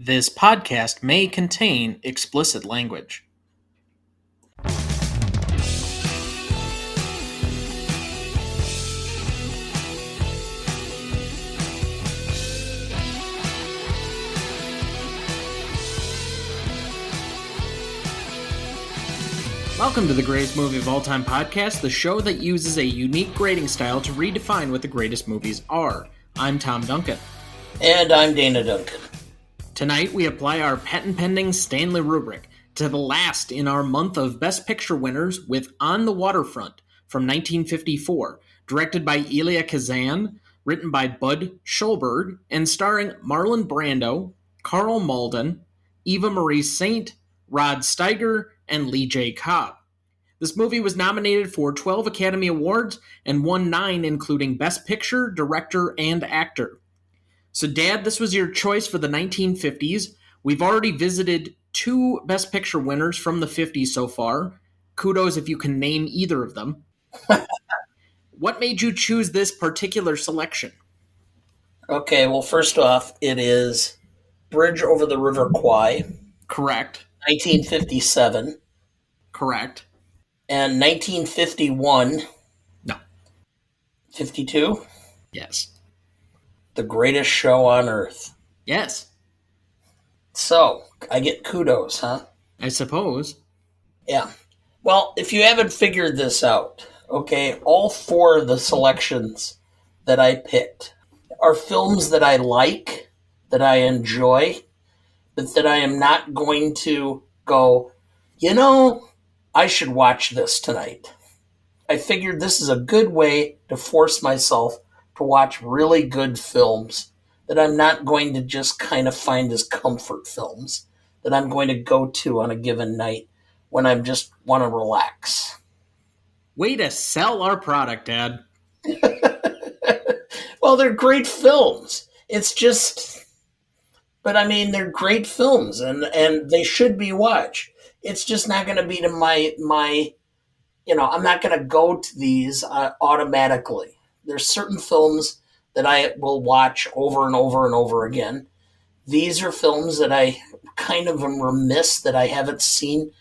This podcast may contain explicit language. Welcome to the Greatest Movie of All Time podcast, the show that uses a unique grading style to redefine what the greatest movies are. I'm Tom Duncan. And I'm Dana Duncan. Tonight, we apply our patent-pending Stanley rubric to the last in our month of Best Picture winners with On the Waterfront from 1954, directed by Elia Kazan, written by Budd Schulberg, and starring Marlon Brando, Karl Malden, Eva Marie Saint, Rod Steiger, and Lee J. Cobb. This movie was nominated for 12 Academy Awards and won 9, including Best Picture, Director, and Actor. So, Dad, this was your choice for the 1950s. We've already visited 2 Best Picture winners from the 50s so far. Kudos if you can name either of them. What made you choose this particular selection? Okay, well, first off, it is Bridge Over the River Kwai. Correct. 1957. Correct. And 1951. No. 52? Yes. The Greatest Show on Earth. Yes. So, I get kudos, huh? I suppose. Yeah. Well, if you haven't figured this out, okay, all 4 of the selections that I picked are films that I like, that I enjoy, but that I am not going to go, I should watch this tonight. I figured this is a good way to force myself to watch really good films that I'm not going to just kind of find as comfort films that I'm going to go to on a given night when I just want to relax. Way to sell our product, Dad. Well, they're great films. It's just, but I mean, they're great films and they should be watched. It's just not going to be to my, I'm not going to go to these automatically. There's certain films that I will watch over and over and over again. These are films that I kind of am remiss that I haven't seen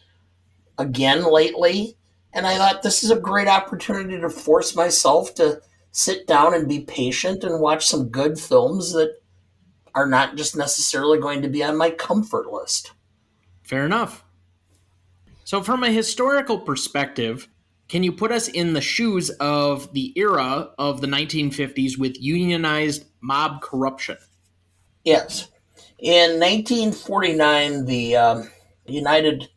again lately. And I thought this is a great opportunity to force myself to sit down and be patient and watch some good films that are not just necessarily going to be on my comfort list. Fair enough. So from a historical perspective, can you put us in the shoes of the era of the 1950s with unionized mob corruption? Yes. In 1949, the United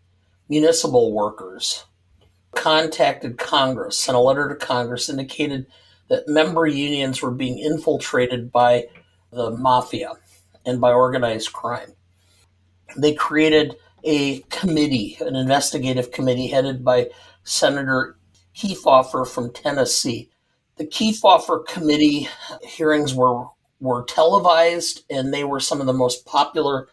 Municipal Workers contacted Congress, sent a letter to Congress, indicated that member unions were being infiltrated by the mafia and by organized crime. They created a committee, an investigative committee headed by Senator Kefauver from Tennessee. The Kefauver committee hearings were televised, and they were some of the most popular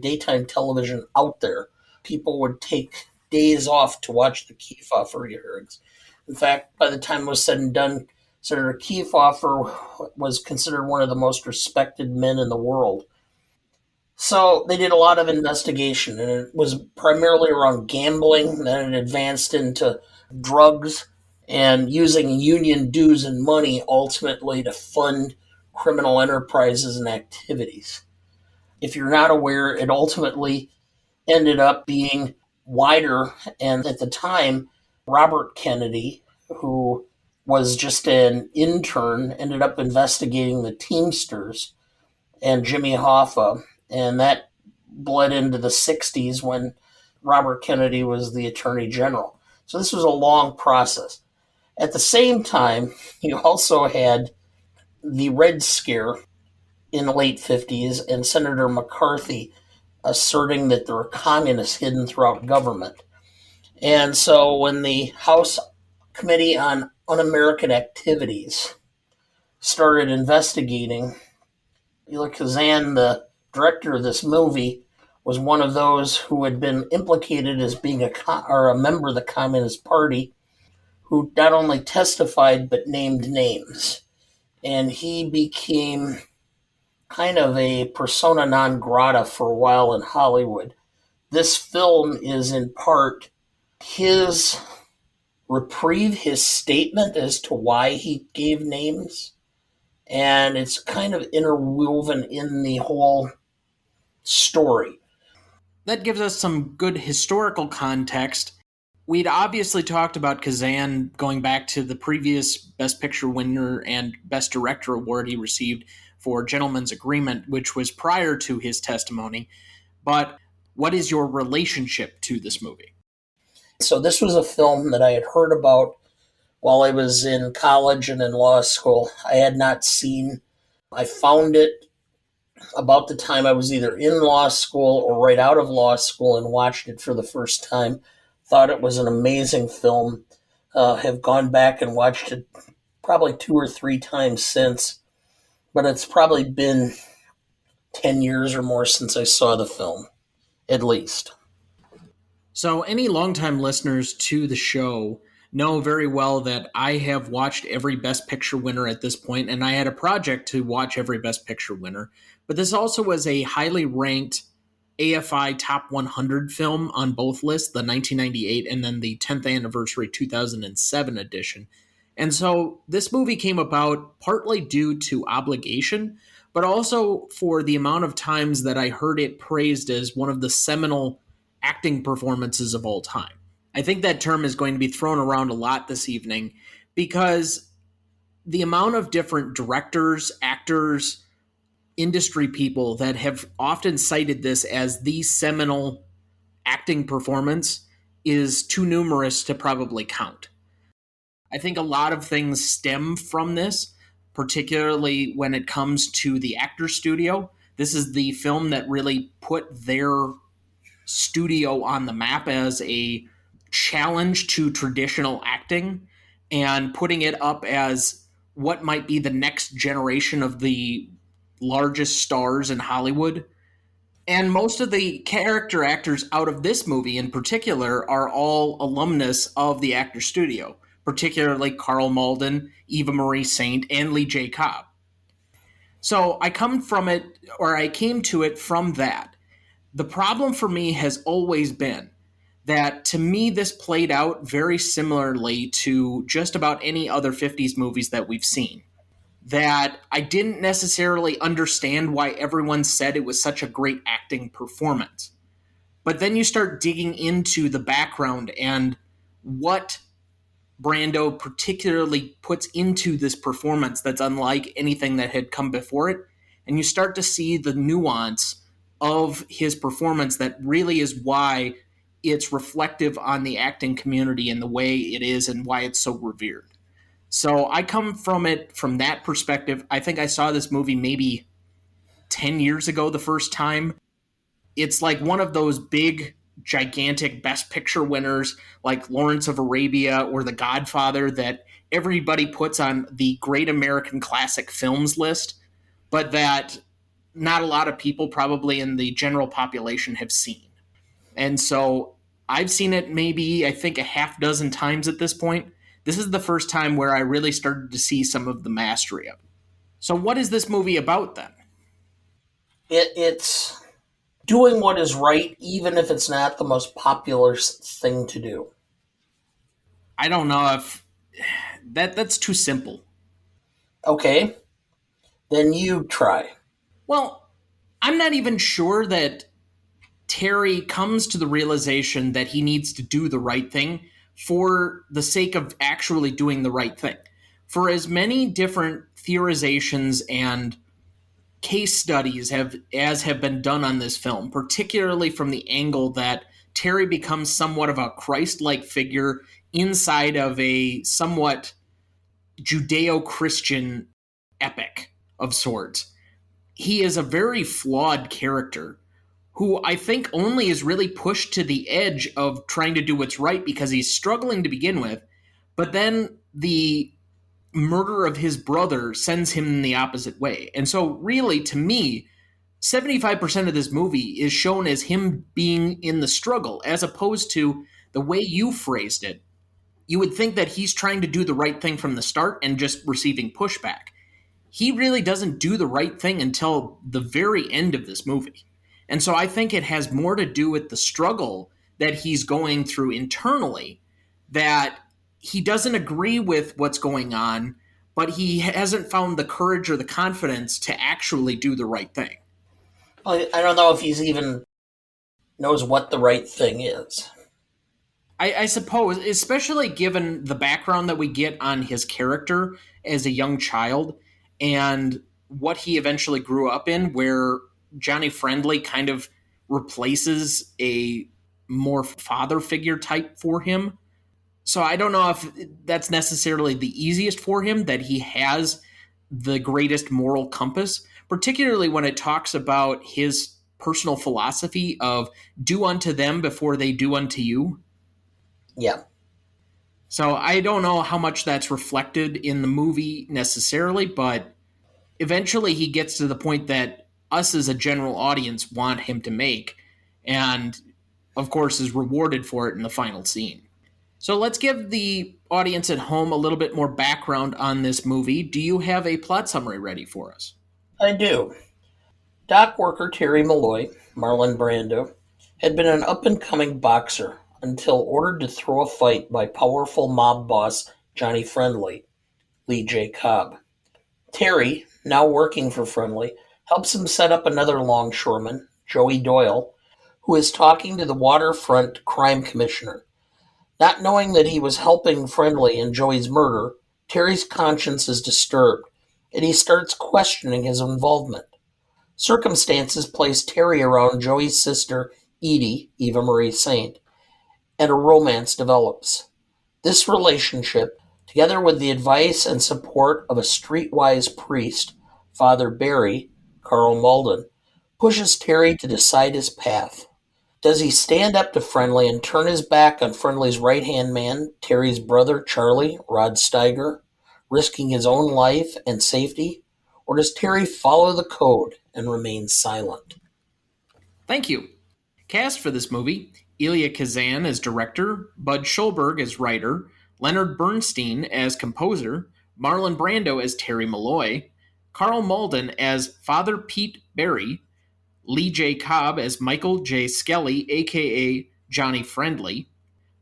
daytime television out there. People would take days off to watch the Kefauver hearings. In fact, by the time it was said and done, Senator Kefauver was considered one of the most respected men in the world. So they did a lot of investigation, and it was primarily around gambling. Then it advanced into drugs and using union dues and money ultimately to fund criminal enterprises and activities. If you're not aware, it ultimately ended up being wider. And at the time, Robert Kennedy, who was just an intern, ended up investigating the Teamsters and Jimmy Hoffa. And that bled into the 60s when Robert Kennedy was the Attorney General. So this was a long process. At the same time, you also had the Red Scare in the late 50s and Senator McCarthy asserting that there were communists hidden throughout government. And so when the House Committee on Un-American Activities started investigating, Elia Kazan, the director of this movie, was one of those who had been implicated as being a member of the Communist Party, who not only testified but named names. And he became kind of a persona non grata for a while in Hollywood. This film is in part his reprieve, his statement as to why he gave names, and it's kind of interwoven in the whole story. That gives us some good historical context. We'd obviously talked about Kazan going back to the previous Best Picture winner and Best Director award he received for Gentleman's Agreement, which was prior to his testimony. But what is your relationship to this movie? So this was a film that I had heard about while I was in college and in law school. I had not seen. I found it about the time I was either in law school or right out of law school and watched it for the first time. Thought it was an amazing film. Have gone back and watched it probably 2 or 3 times since, but it's probably been 10 years or more since I saw the film, at least. So, any longtime listeners to the show know very well that I have watched every Best Picture winner at this point, and I had a project to watch every Best Picture winner. But this also was a highly ranked AFI Top 100 film on both lists, the 1998 and then the 10th anniversary 2007 edition. And so this movie came about partly due to obligation, but also for the amount of times that I heard it praised as one of the seminal acting performances of all time. I think that term is going to be thrown around a lot this evening because the amount of different directors, actors, industry people that have often cited this as the seminal acting performance is too numerous to probably count. I think a lot of things stem from this, particularly when it comes to the Actors Studio. This is the film that really put their studio on the map as a challenge to traditional acting and putting it up as what might be the next generation of the largest stars in Hollywood. And most of the character actors out of this movie in particular are all alumnus of the Actors Studio, particularly Karl Malden, Eva Marie Saint, and Lee J. Cobb. So I came to it from that. The problem for me has always been that to me this played out very similarly to just about any other 50s movies that we've seen. That I didn't necessarily understand why everyone said it was such a great acting performance. But then you start digging into the background and what Brando particularly puts into this performance that's unlike anything that had come before it. And you start to see the nuance of his performance that really is why it's reflective on the acting community and the way it is and why it's so revered. So I come from it from that perspective. I think I saw this movie maybe 10 years ago the first time. It's like one of those big, gigantic Best Picture winners like Lawrence of Arabia or The Godfather that everybody puts on the Great American Classic Films list, but that not a lot of people probably in the general population have seen. And so I've seen it maybe, I think, a half dozen times at this point. This is the first time where I really started to see some of the mastery of it. So what is this movie about then? It's doing what is right, even if it's not the most popular thing to do. I don't know if that's too simple. Okay, then you try. Well, I'm not even sure that Terry comes to the realization that he needs to do the right thing for the sake of actually doing the right thing. For as many different theorizations and case studies have been done on this film, particularly from the angle that Terry becomes somewhat of a Christ-like figure inside of a somewhat Judeo-Christian epic of sorts. He is a very flawed character who I think only is really pushed to the edge of trying to do what's right because he's struggling to begin with, but then the murder of his brother sends him in the opposite way. And so really, to me, 75% of this movie is shown as him being in the struggle, as opposed to the way you phrased it. You would think that he's trying to do the right thing from the start and just receiving pushback. he really doesn't do the right thing until the very end of this movie. And so I think it has more to do with the struggle that he's going through internally, that he doesn't agree with what's going on, but he hasn't found the courage or the confidence to actually do the right thing. I don't know if he's even knows what the right thing is. I suppose, especially given the background that we get on his character as a young child and what he eventually grew up in, where Johnny Friendly kind of replaces a more father figure type for him. So I don't know if that's necessarily the easiest for him, that he has the greatest moral compass, particularly when it talks about his personal philosophy of do unto them before they do unto you. Yeah. So I don't know how much that's reflected in the movie necessarily, but eventually he gets to the point that us as a general audience want him to make, and of course is rewarded for it in the final scene. So let's give the audience at home a little bit more background on this movie. Do you have a plot summary ready for us? I do. Dockworker Terry Malloy, Marlon Brando, had been an up-and-coming boxer until ordered to throw a fight by powerful mob boss Johnny Friendly, Lee J. Cobb. Terry, now working for Friendly, helps him set up another longshoreman, Joey Doyle, who is talking to the Waterfront Crime Commissioner. Not knowing that he was helping Friendly in Joey's murder, Terry's conscience is disturbed, and he starts questioning his involvement. Circumstances place Terry around Joey's sister, Edie, Eva Marie Saint, and a romance develops. This relationship, together with the advice and support of a streetwise priest, Father Barry, Karl Malden, pushes Terry to decide his path. Does he stand up to Friendly and turn his back on Friendly's right-hand man, Terry's brother, Charley, Rod Steiger, risking his own life and safety? Or does Terry follow the code and remain silent? Thank you. Cast for this movie: Elia Kazan as director, Budd Schulberg as writer, Leonard Bernstein as composer, Marlon Brando as Terry Malloy, Karl Malden as Father Pete Barry, Lee J. Cobb as Michael J. Skelly, aka Johnny Friendly,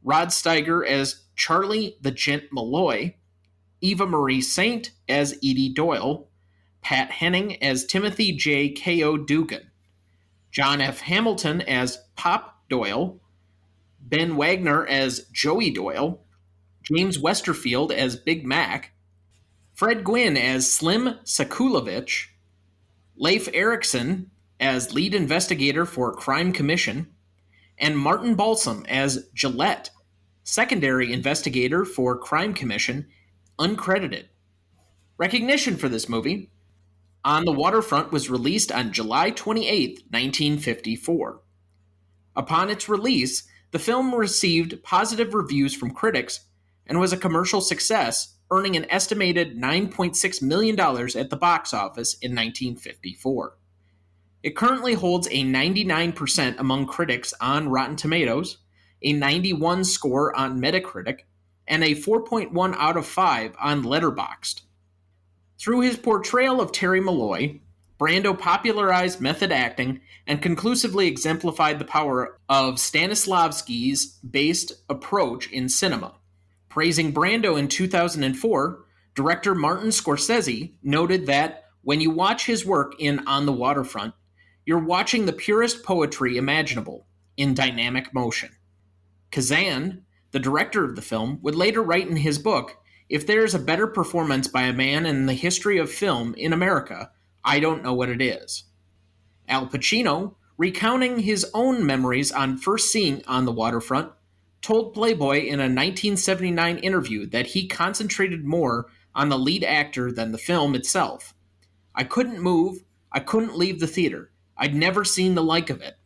Rod Steiger as Charley the Gent Malloy, Eva Marie Saint as Edie Doyle, Pat Henning as Timothy J. K.O. Dugan, John F. Hamilton as Pop Doyle, Ben Wagner as Joey Doyle, James Westerfield as Big Mac, Fred Gwynn as Slim Sekulovich, Leif Erikson as lead investigator for Crime Commission, and Martin Balsam as Gillette, secondary investigator for Crime Commission, uncredited. Recognition for this movie: On the Waterfront was released on July 28, 1954. Upon its release, the film received positive reviews from critics and was a commercial success, earning an estimated $9.6 million at the box office in 1954. It currently holds a 99% among critics on Rotten Tomatoes, a 91 score on Metacritic, and a 4.1 out of 5 on Letterboxd. Through his portrayal of Terry Malloy, Brando popularized method acting and conclusively exemplified the power of Stanislavski's based approach in cinema. Praising Brando in 2004, director Martin Scorsese noted that when you watch his work in On the Waterfront, you're watching the purest poetry imaginable in dynamic motion. Kazan, the director of the film, would later write in his book, "If there is a better performance by a man in the history of film in America, I don't know what it is." Al Pacino, recounting his own memories on first seeing On the Waterfront, told Playboy in a 1979 interview that he concentrated more on the lead actor than the film itself. "I couldn't move. I couldn't leave the theater. I'd never seen the like of it."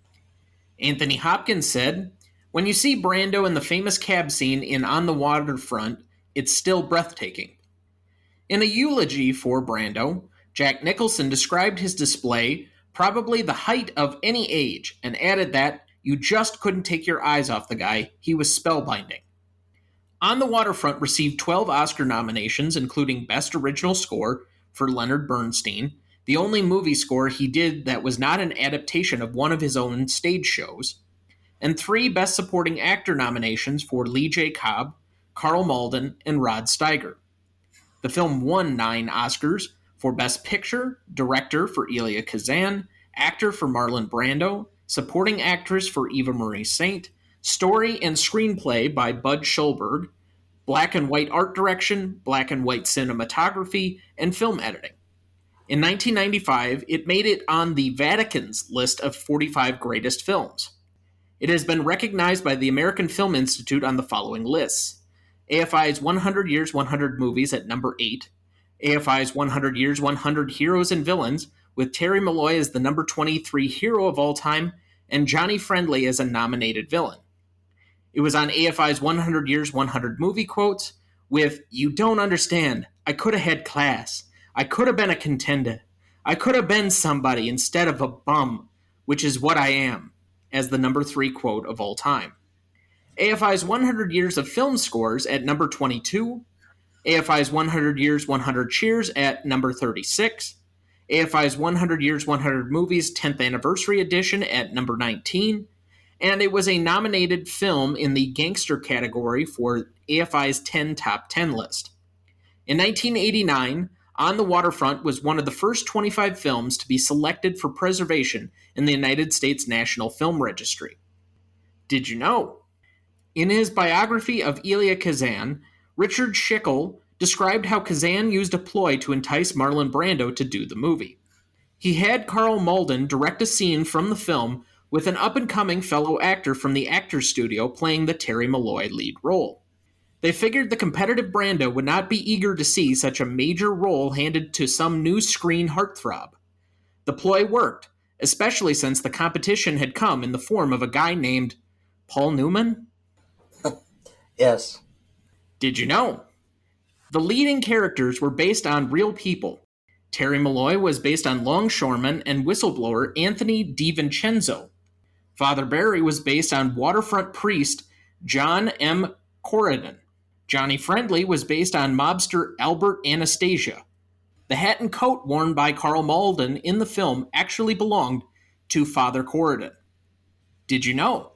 Anthony Hopkins said, "When you see Brando in the famous cab scene in On the Waterfront, it's still breathtaking." In a eulogy for Brando, Jack Nicholson described his display probably the height of any age and added that you just couldn't take your eyes off the guy. He was spellbinding. On the Waterfront received 12 Oscar nominations, including Best Original Score, for Leonard Bernstein, the only movie score he did that was not an adaptation of one of his own stage shows, and 3 Best Supporting Actor nominations for Lee J. Cobb, Karl Malden, and Rod Steiger. The film won 9 Oscars for Best Picture, Director for Elia Kazan, Actor for Marlon Brando, Supporting Actress for Eva Marie Saint, Story and Screenplay by Budd Schulberg, Black and White Art Direction, Black and White Cinematography, and Film Editing. In 1995, it made it on the Vatican's list of 45 greatest films. It has been recognized by the American Film Institute on the following lists: AFI's 100 Years 100 Movies at number 8, AFI's 100 Years 100 Heroes and Villains, with Terry Malloy as the number 23 hero of all time, and Johnny Friendly as a nominated villain. It was on AFI's 100 Years 100 Movie Quotes, with "You don't understand, I could have had class, I could have been a contender, I could have been somebody instead of a bum, which is what I am," as the number 3 quote of all time. AFI's 100 Years of Film Scores at number 22, AFI's 100 Years 100 Cheers at number 36, AFI's 100 Years 100 Movies 10th Anniversary Edition at number 19, and it was a nominated film in the gangster category for AFI's 10 Top 10 list. In 1989, On the Waterfront was one of the first 25 films to be selected for preservation in the United States National Film Registry. Did you know? In his biography of Elia Kazan, Richard Schickel described how Kazan used a ploy to entice Marlon Brando to do the movie. He had Karl Malden direct a scene from the film with an up-and-coming fellow actor from the Actors Studio playing the Terry Malloy lead role. They figured the competitive Brando would not be eager to see such a major role handed to some new screen heartthrob. The ploy worked, especially since the competition had come in the form of a guy named Paul Newman? Yes. Did you know? The leading characters were based on real people. Terry Malloy was based on longshoreman and whistleblower Anthony DiVincenzo. Father Barry was based on waterfront priest John M. Corridon. Johnny Friendly was based on mobster Albert Anastasia. The hat and coat worn by Karl Malden in the film actually belonged to Father Corridon. Did you know?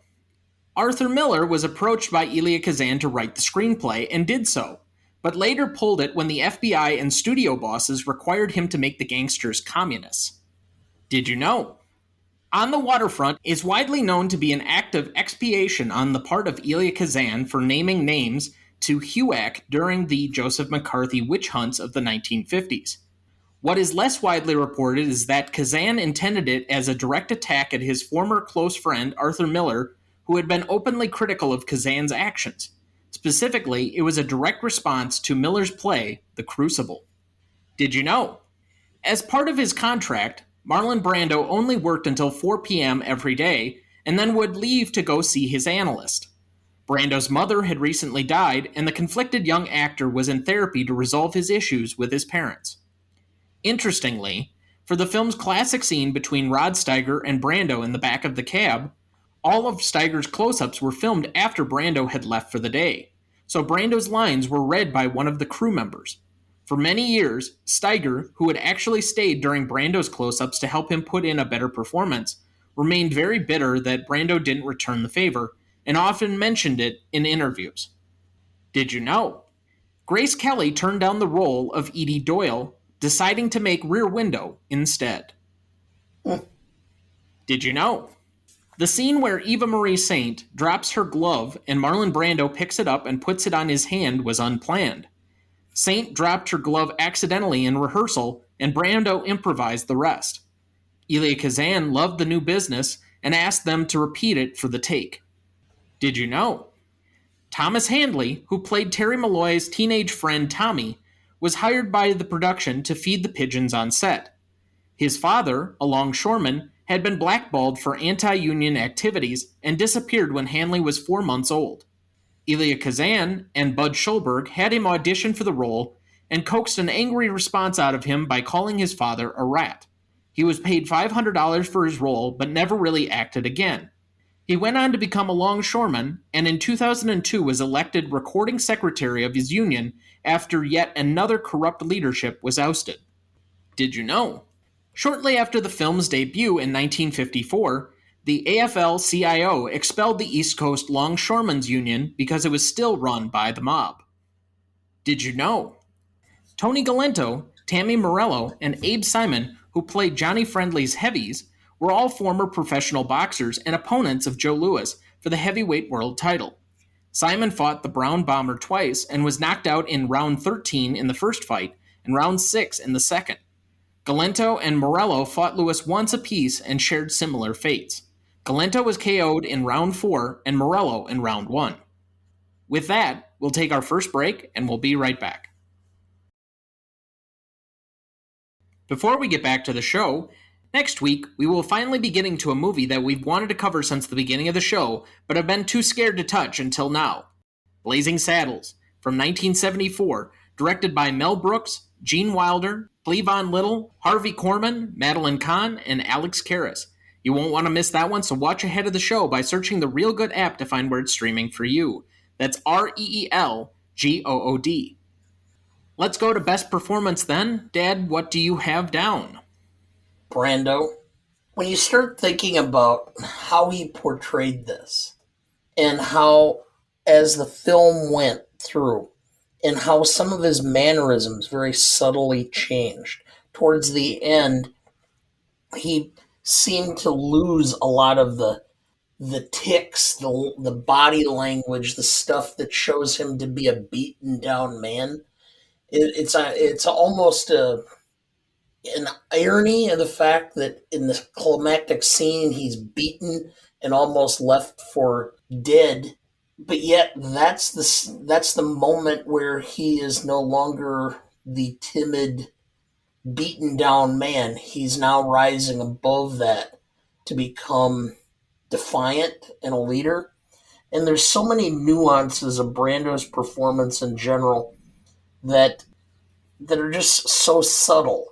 Arthur Miller was approached by Elia Kazan to write the screenplay and did so, but later pulled it when the FBI and studio bosses required him to make the gangsters communists. Did you know? On the Waterfront is widely known to be an act of expiation on the part of Elia Kazan for naming names to HUAC during the Joseph McCarthy witch hunts of the 1950s. What is less widely reported is that Kazan intended it as a direct attack at his former close friend Arthur Miller, who had been openly critical of Kazan's actions. Specifically, it was a direct response to Miller's play, The Crucible. Did you know? As part of his contract, Marlon Brando only worked until 4 p.m. every day and then would leave to go see his analyst. Brando's mother had recently died, and the conflicted young actor was in therapy to resolve his issues with his parents. Interestingly, for the film's classic scene between Rod Steiger and Brando in the back of the cab, all of Steiger's close-ups were filmed after Brando had left for the day, so Brando's lines were read by one of the crew members. For many years, Steiger, who had actually stayed during Brando's close-ups to help him put in a better performance, remained very bitter that Brando didn't return the favor, and often mentioned it in interviews. Did you know? Grace Kelly turned down the role of Edie Doyle, deciding to make Rear Window instead. Did you know? The scene where Eva Marie Saint drops her glove and Marlon Brando picks it up and puts it on his hand was unplanned. Saint dropped her glove accidentally in rehearsal, and Brando improvised the rest. Elia Kazan loved the new business and asked them to repeat it for the take. Did you know? Thomas Handley, who played Terry Malloy's teenage friend Tommy, was hired by the production to feed the pigeons on set. His father, a longshoreman, had been blackballed for anti-union activities and disappeared when Handley was 4 months old. Elia Kazan and Budd Schulberg had him audition for the role and coaxed an angry response out of him by calling his father a rat. He was paid $500 for his role, but never really acted again. He went on to become a longshoreman, and in 2002 was elected recording secretary of his union after yet another corrupt leadership was ousted. Did you know? Shortly after the film's debut in 1954, the AFL-CIO expelled the East Coast Longshoremen's Union because it was still run by the mob. Did you know? Tony Galento, Tammy Morello, and Abe Simon, who played Johnny Friendly's heavies, were all former professional boxers and opponents of Joe Louis for the heavyweight world title. Simon fought the Brown Bomber twice and was knocked out in round 13 in the first fight and round 6 in the second. Galento and Morello fought Louis once apiece and shared similar fates. Galento was KO'd in round 4 and Morello in round 1. With that, we'll take our first break and we'll be right back. Before we get back to the show, next week we will finally be getting to a movie that we've wanted to cover since the beginning of the show, but have been too scared to touch until now. Blazing Saddles, from 1974, directed by Mel Brooks, Gene Wilder, Cleavon Little, Harvey Korman, Madeline Kahn, and Alex Karras. You won't want to miss that one, so watch ahead of the show by searching the Real Good app to find where it's streaming for you. That's REELGOOD. Let's go to best performance then. Dad, what do you have down? Brando. When you start thinking about how he portrayed this and how, as the film went through, and how some of his mannerisms very subtly changed. Towards the end, he seemed to lose a lot of the tics, the body language, the stuff that shows him to be a beaten down man. It's almost an irony of the fact that in the climactic scene he's beaten and almost left for dead, but yet that's the moment where he is no longer the timid, beaten down man. He's now rising above that to become defiant and a leader. And there's so many nuances of Brando's performance in general that are just so subtle.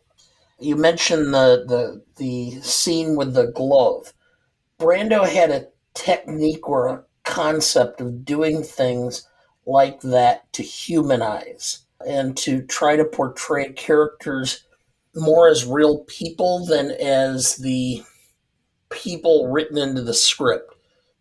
You mentioned the scene with the glove. Brando had a technique or a concept of doing things like that to humanize and to try to portray characters more as real people than as the people written into the script.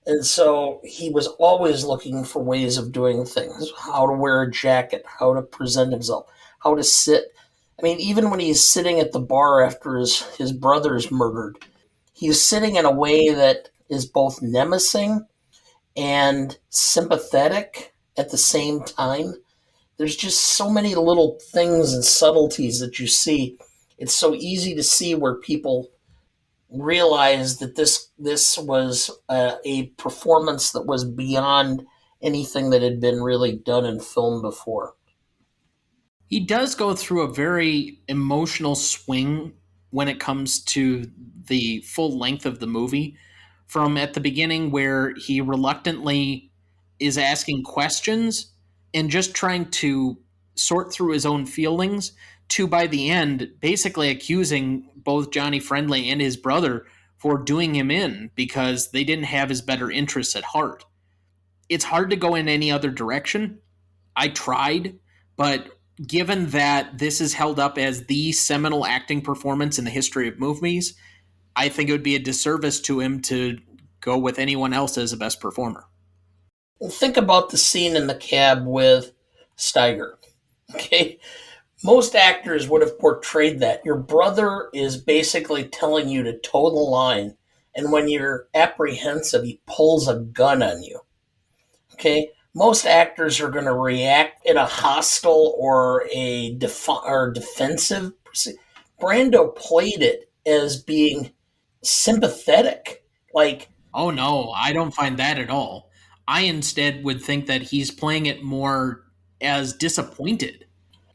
And so he was always looking for ways of doing things, how to wear a jacket, how to present himself, how to sit. I mean, even when he's sitting at the bar after his brother's murdered, he's sitting in a way that is both nemesing and sympathetic at the same time. There's just so many little things and subtleties that you see. It's so easy to see where people realize that this was a performance that was beyond anything that had been really done in film before. He does go through a very emotional swing when it comes to the full length of the movie. From at the beginning where he reluctantly is asking questions and just trying to sort through his own feelings, to by the end basically accusing both Johnny Friendly and his brother for doing him in because they didn't have his better interests at heart. It's hard to go in any other direction. I tried, but given that this is held up as the seminal acting performance in the history of movies, I think it would be a disservice to him to go with anyone else as a best performer. Think about the scene in the cab with Steiger. Okay? Most actors would have portrayed that. Your brother is basically telling you to toe the line, and when you're apprehensive, he pulls a gun on you. Okay? Most actors are going to react in a hostile or a defensive. Brando played it as being sympathetic. Like, oh no, I don't find that at all. I instead would think that he's playing it more as disappointed.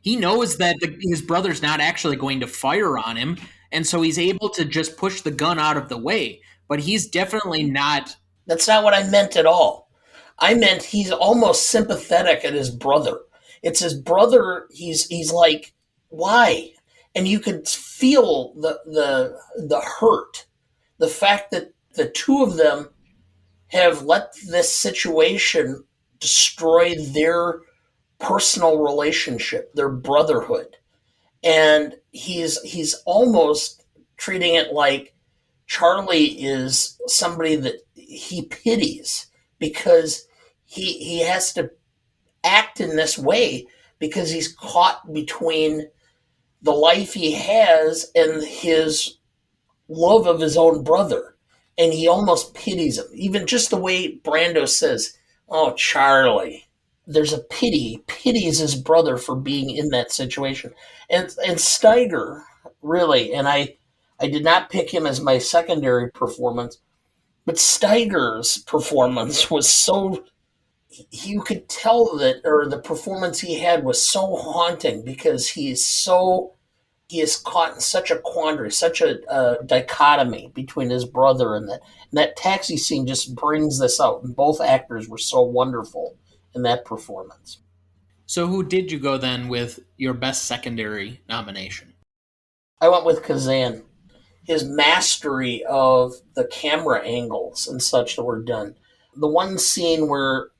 He knows that his brother's not actually going to fire on him, and so he's able to just push the gun out of the way. But he's definitely not. That's not what I meant at all. I meant he's almost sympathetic at his brother. It's his brother. He's like, why? And you could feel the hurt, the fact that the two of them have let this situation destroy their personal relationship, their brotherhood. and he's almost treating it like Charley is somebody that he pities because he has to act in this way because he's caught between the life he has and his love of his own brother. And he almost pities him. Even just the way Brando says, "Oh, Charley." There's a pity. He pities his brother for being in that situation. And Steiger, really, and I did not pick him as my secondary performance, but Steiger's performance was so, you could tell that, or the performance he had was so haunting because he is caught in such a quandary, such a dichotomy between his brother and that taxi scene just brings this out. And both actors were so wonderful in that performance. So who did you go then with your best secondary nomination? I went with Kazan. His mastery of the camera angles and such that were done. The one scene where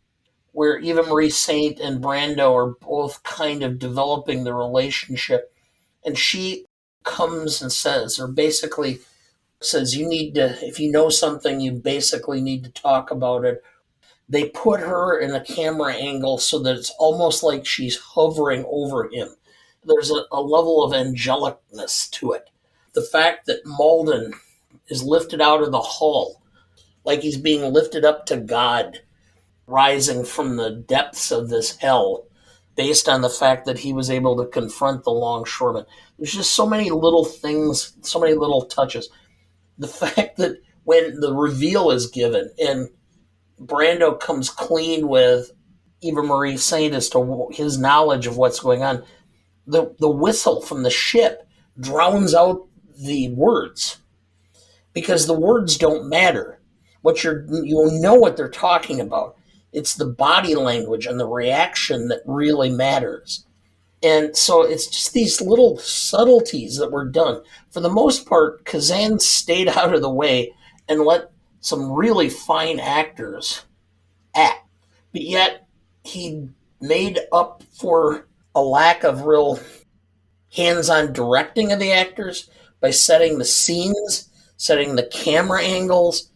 Eva Marie Saint and Brando are both kind of developing the relationship, and she comes and says, or basically says, you need to, if you know something, you basically need to talk about it. They put her in a camera angle so that it's almost like she's hovering over him. There's a level of angelicness to it. The fact that Malden is lifted out of the hull like he's being lifted up to God, rising from the depths of this hell based on the fact that he was able to confront the longshoreman. There's just so many little things, so many little touches. The fact that when the reveal is given and Brando comes clean with Eva Marie Saint as to his knowledge of what's going on, the whistle from the ship drowns out the words because the words don't matter. You know what they're talking about. It's the body language and the reaction that really matters. And so it's just these little subtleties that were done. For the most part, Kazan stayed out of the way and let some really fine actors act. But yet he made up for a lack of real hands-on directing of the actors by setting the scenes, setting the camera angles,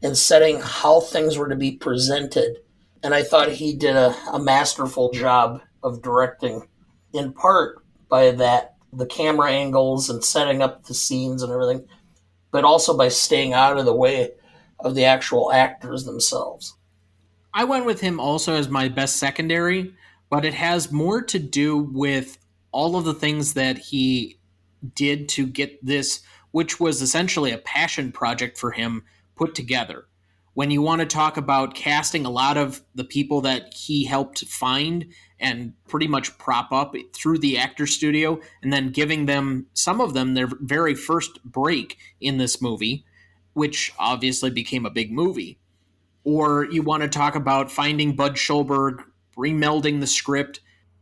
and setting how things were to be presented. And I thought he did a masterful job of directing, in part by that, the camera angles and setting up the scenes and everything, but also by staying out of the way of the actual actors themselves. I went with him also as my best secondary, but it has more to do with all of the things that he did to get this, which was essentially a passion project for him, put together. When you want to talk about casting a lot of the people that he helped find and pretty much prop up through the actor studio, and then giving them, some of them, their very first break in this movie, which obviously became a big movie. Or you want to talk about finding Budd Schulberg, remelding the script,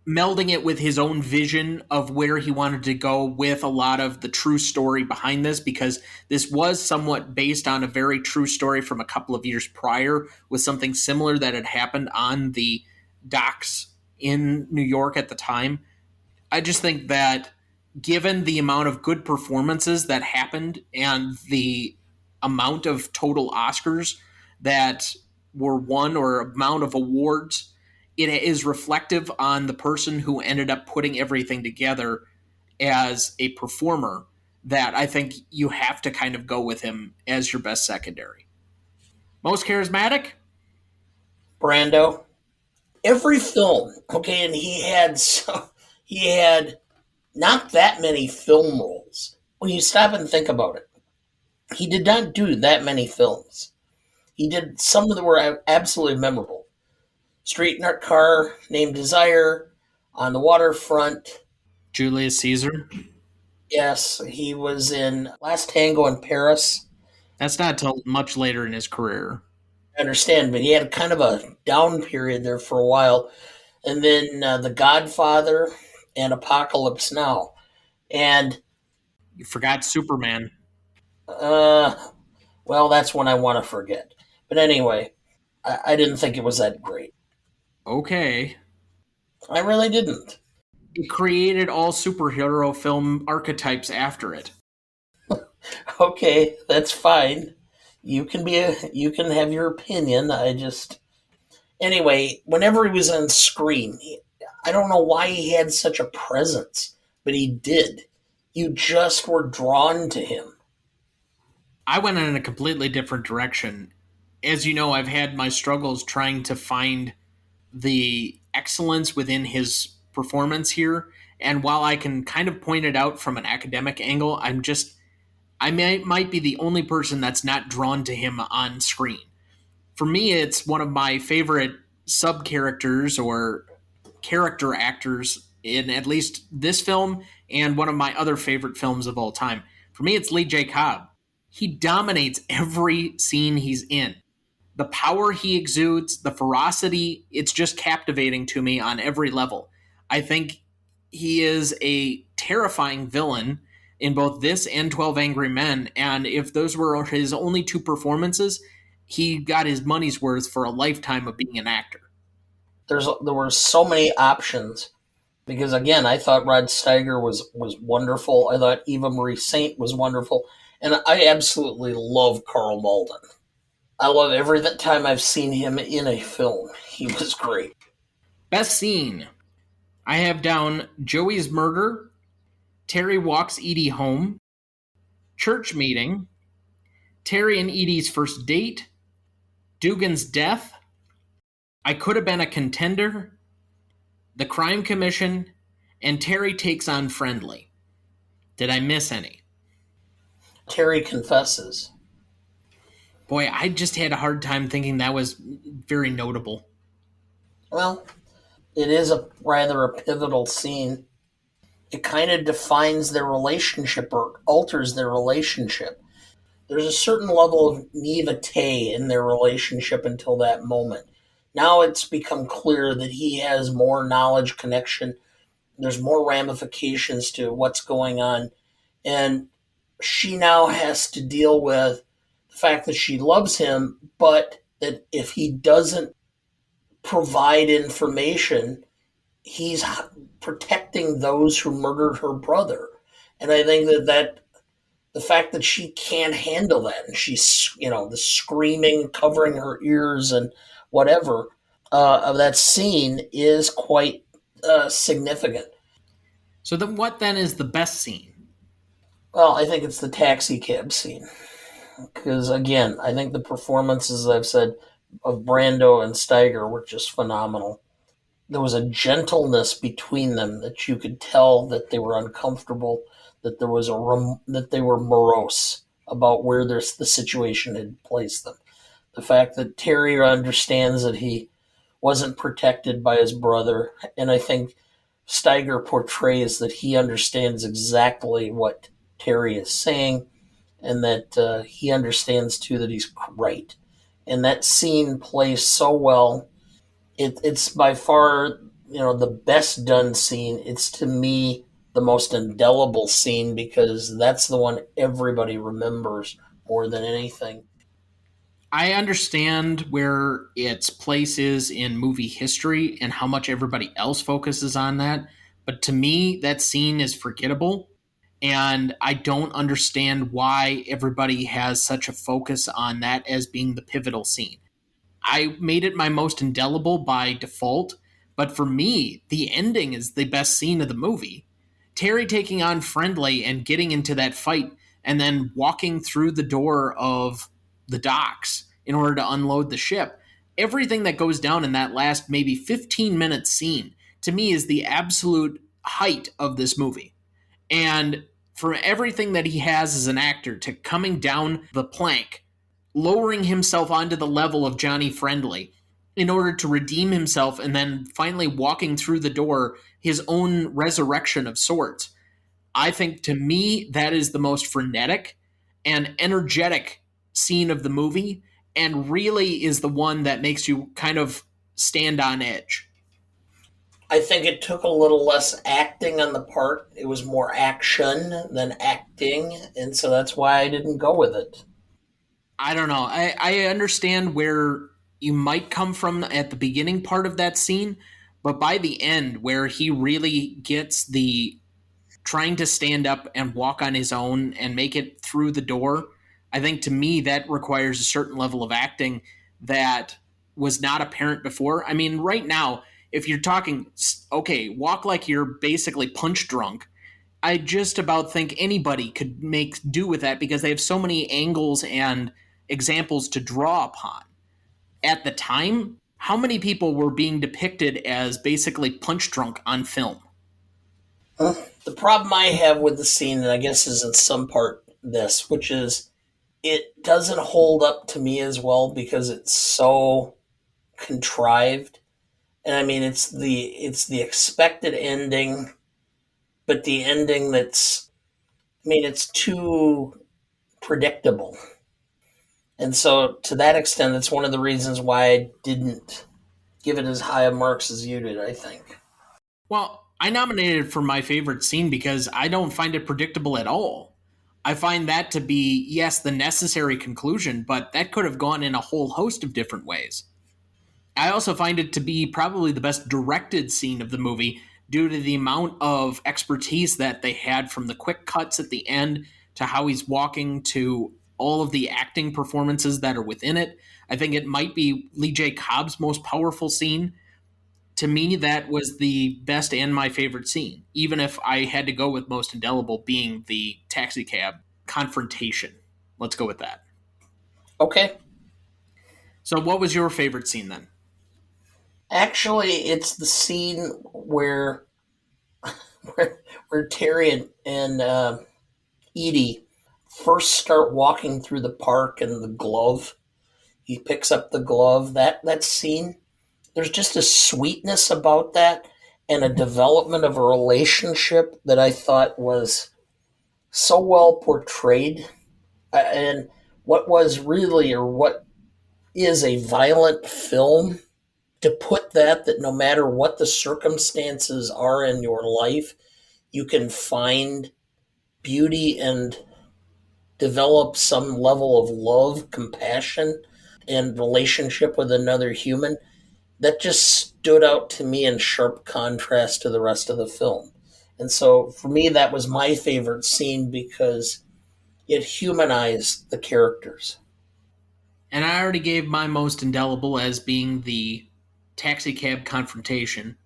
melding it with his own vision of where he wanted to go with a lot of the true story behind this, because this was somewhat based on a very true story from a couple of years prior with something similar that had happened on the docks in New York at the time. I just think that given the amount of good performances that happened and the amount of total Oscars that were won or amount of awards, it is reflective on the person who ended up putting everything together as a performer, that I think you have to kind of go with him as your best secondary. Most charismatic? Brando, every film, okay, and he had not that many film roles. When you stop and think about it, he did not do that many films. He did some that were absolutely memorable. Street Car Named Desire, On the Waterfront. Julius Caesar? Yes, he was in Last Tango in Paris. That's not till much later in his career. I understand, but he had kind of a down period there for a while. And then The Godfather and Apocalypse Now. And, You forgot Superman. uh, well, that's one I want to forget. But anyway, I didn't think it was that great. Okay. I really didn't. it created all superhero film archetypes after it. Okay, that's fine. You can have your opinion. Anyway, whenever he was on screen, I don't know why he had such a presence, but he did. You just were drawn to him. I went in a completely different direction. As you know, I've had my struggles trying to find the excellence within his performance here. And while I can kind of point it out from an academic angle, might be the only person that's not drawn to him on screen. For me, it's one of my favorite sub characters or character actors in at least this film and one of my other favorite films of all time. For me, it's Lee J. Cobb. He dominates every scene he's in. The power he exudes, the ferocity, it's just captivating to me on every level. I think he is a terrifying villain in both this and 12 Angry Men, and if those were his only two performances, he got his money's worth for a lifetime of being an actor. There were so many options because again, I thought Rod Steiger was wonderful. I thought Eva Marie Saint was wonderful, and I absolutely love Karl Malden. I love every time I've seen him in a film. He was great. Best scene. I have down Joey's murder, Terry walks Edie home, church meeting, Terry and Edie's first date, Dugan's death, I Could Have Been a Contender, the Crime Commission, and Terry takes on Friendly. Did I miss any? Terry confesses. Boy, I just had a hard time thinking that was very notable. Well, it is a rather a pivotal scene. It kind of defines their relationship or alters their relationship. There's a certain level of naivete in their relationship until that moment. Now it's become clear that he has more knowledge connection. There's more ramifications to what's going on. And she now has to deal with the fact that she loves him, but that if he doesn't provide information, he's protecting those who murdered her brother. And I think that the fact that she can't handle that, and she's, the screaming, covering her ears and whatever of that scene is quite significant. So then what then is the best scene? Well, I think it's the taxi cab scene. Because, again, I think the performances, I've said, of Brando and Steiger were just phenomenal. There was a gentleness between them that you could tell that they were uncomfortable, that that they were morose about where the situation had placed them. The fact that Terry understands that he wasn't protected by his brother, and I think Steiger portrays that he understands exactly what Terry is saying, and that he understands too that he's right. And that scene plays so well. It's by far, the best done scene. It's to me the most indelible scene because that's the one everybody remembers more than anything. I understand where its place is in movie history and how much everybody else focuses on that, but to me, that scene is forgettable, and I don't understand why everybody has such a focus on that as being the pivotal scene. I made it my most indelible by default, but for me, the ending is the best scene of the movie. Terry taking on Friendly and getting into that fight and then walking through the door of the docks in order to unload the ship. Everything that goes down in that last maybe 15-minute scene to me is the absolute height of this movie. And for everything that he has as an actor to coming down the plank, lowering himself onto the level of Johnny Friendly in order to redeem himself and then finally walking through the door, his own resurrection of sorts. I think to me, that is the most frenetic and energetic scene of the movie and really is the one that makes you kind of stand on edge. I think it took a little less acting on the part. It was more action than acting, and so that's why I didn't go with it. I don't know. I understand where you might come from at the beginning part of that scene, But by the end, where he really gets the trying to stand up and walk on his own and make it through the door, I think to me that requires a certain level of acting that was not apparent before. I mean, right now, if you're talking, okay, walk like you're basically punch drunk, I just about think anybody could make do with that because they have so many angles and examples to draw upon. At the time, how many people were being depicted as basically punch drunk on film? The problem I have with the scene, and I guess is in some part this, which is it doesn't hold up to me as well because it's so contrived. And I mean, it's the expected ending, but the ending that's, I mean, it's too predictable. And so, to that extent, it's one of the reasons why I didn't give it as high a marks as you did, I think. Well, I nominated for my favorite scene because I don't find it predictable at all. I find that to be, yes, the necessary conclusion, but that could have gone in a whole host of different ways. I also find it to be probably the best directed scene of the movie due to the amount of expertise that they had from the quick cuts at the end to how he's walking to all of the acting performances that are within it. I think it might be Lee J. Cobb's most powerful scene. To me, that was the best and my favorite scene, even if I had to go with most indelible being the taxi cab confrontation. Let's go with that. Okay. So, what was your favorite scene then? Actually, it's the scene where Terry and Edie first start walking through the park and the glove. He picks up the glove. That scene, there's just a sweetness about that and a development of a relationship that I thought was so well portrayed. And what was really, or what is a violent film, to put that no matter what the circumstances are in your life, you can find beauty and develop some level of love, compassion, and relationship with another human. That just stood out to me in sharp contrast to the rest of the film. And so for me, that was my favorite scene because it humanized the characters. And I already gave my most indelible as being the taxi cab confrontation.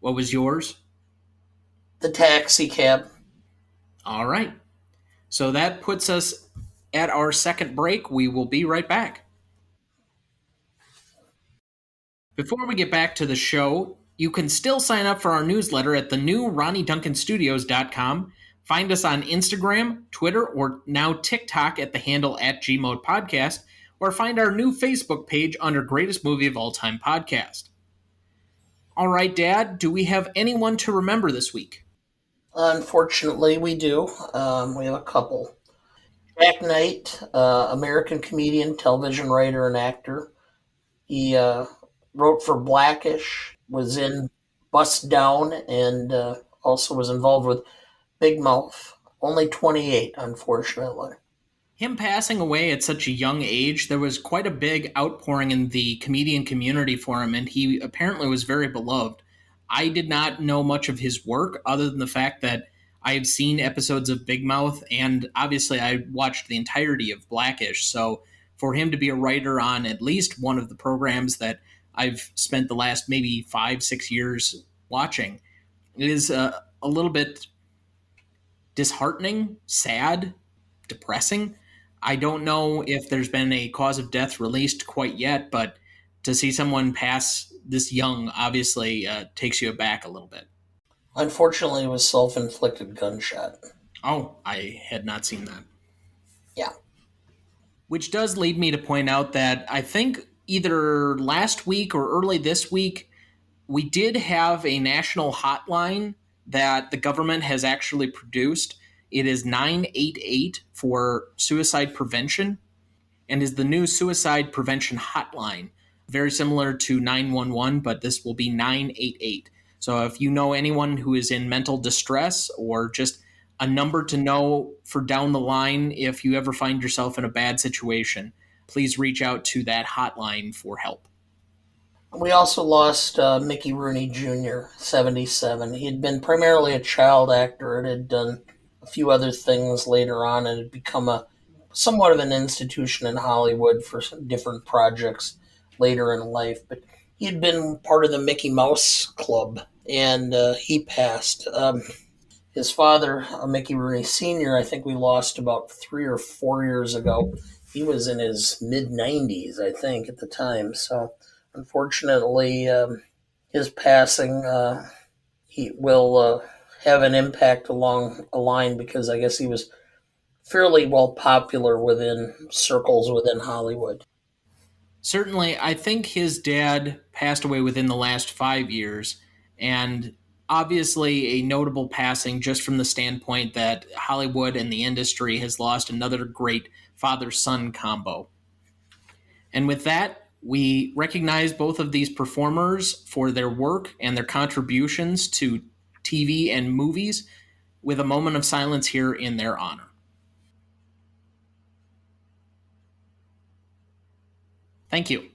What was yours? The taxi cab. All right. So that puts us at our second break. We will be right back. Before we get back to the show, you can still sign up for our newsletter at the new RonnieDuncanStudios.com. Find us on Instagram, Twitter, or now TikTok at the handle at GMode Podcast, or find our new Facebook page under Greatest Movie of All Time Podcast. All right, Dad, do we have anyone to remember this week? Unfortunately, we do. We have a couple. Jack Knight, American comedian, television writer, and actor. He wrote for Blackish, was in Bust Down, and also was involved with Big Mouth. Only 28, unfortunately. Him passing away at such a young age, there was quite a big outpouring in the comedian community for him, and he apparently was very beloved. I did not know much of his work other than the fact that I have seen episodes of Big Mouth, and obviously I watched the entirety of Blackish. So for him to be a writer on at least one of the programs that I've spent the last maybe 5-6 years watching, it is a little bit disheartening, sad, depressing. I don't know if there's been a cause of death released quite yet, but to see someone pass this young obviously takes you aback a little bit. Unfortunately, it was self-inflicted gunshot. Oh, I had not seen that. Yeah. Which does lead me to point out that I think either last week or early this week, we did have a national hotline that the government has actually produced. It is 988 for suicide prevention and is the new suicide prevention hotline. Very similar to 911, but this will be 988. So if you know anyone who is in mental distress or just a number to know for down the line if you ever find yourself in a bad situation, please reach out to that hotline for help. We also lost Mickey Rooney Jr., 77. He had been primarily a child actor and had done a few other things later on and had become a somewhat of an institution in Hollywood for some different projects later in life. But he had been part of the Mickey Mouse Club, and he passed. His father, Mickey Rooney Sr., I think we lost about 3 or 4 years ago. He was in his mid 90s, I think, at the time. So, unfortunately, his passing he will have an impact along a line because I guess he was fairly well popular within circles within Hollywood. Certainly, I think his dad passed away within the last 5 years, and obviously a notable passing just from the standpoint that Hollywood and the industry has lost another great father son combo. And with that, we recognize both of these performers for their work and their contributions to TV and movies with a moment of silence here in their honor. Thank you.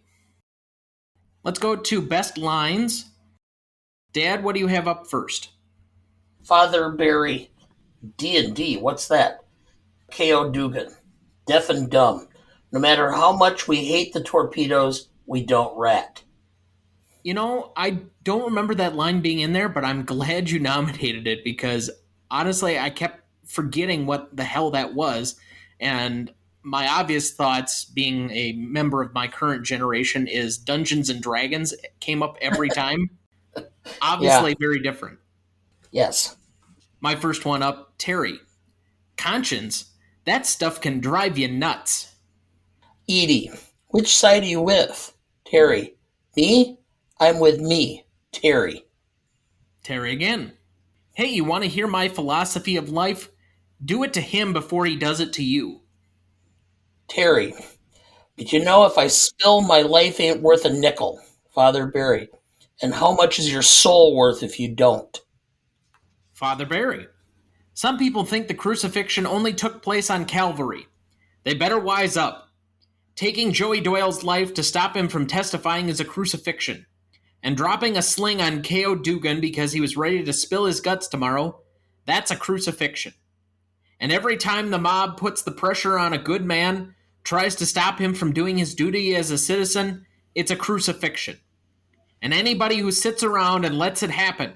Let's go to best lines. Dad, what do you have up first? Father Barry, D&D, what's that? K.O. Dugan, deaf and dumb. No matter how much we hate the torpedoes, we don't rat. You know, I don't remember that line being in there, but I'm glad you nominated it because honestly, I kept forgetting what the hell that was. And my obvious thoughts, being a member of my current generation, is Dungeons and Dragons came up every time. Obviously, Yeah, very different. yes. My first one up, Terry. Conscience, that stuff can drive you nuts. Edie, which side are you with? Terry, me? I'm with me, Terry. Terry again. Hey, you want to hear my philosophy of life? Do it to him before he does it to you. Terry, but you know if I spill, my life ain't worth a nickel, Father Barry. And how much is your soul worth if you don't? Father Barry. Some people think the crucifixion only took place on Calvary. They better wise up. Taking Joey Doyle's life to stop him from testifying is a crucifixion. And dropping a sling on K.O. Dugan because he was ready to spill his guts tomorrow, that's a crucifixion. And every time the mob puts the pressure on a good man, tries to stop him from doing his duty as a citizen, it's a crucifixion. And anybody who sits around and lets it happen,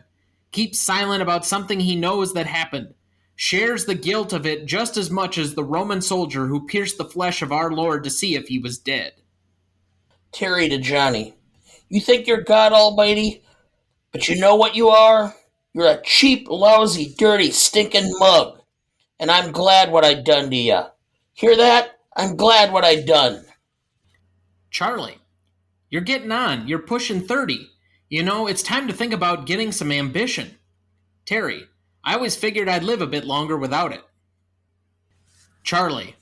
keeps silent about something he knows that happened, shares the guilt of it just as much as the Roman soldier who pierced the flesh of our Lord to see if he was dead. Terry to Johnny, you think you're God Almighty, but you know what you are? You're a cheap, lousy, dirty, stinking mug. And I'm glad what I done to you. Hear that? I'm glad what I done. Charley, you're getting on. You're pushing 30. You know, it's time to think about getting some ambition. Terry, I always figured I'd live a bit longer without it. Charley,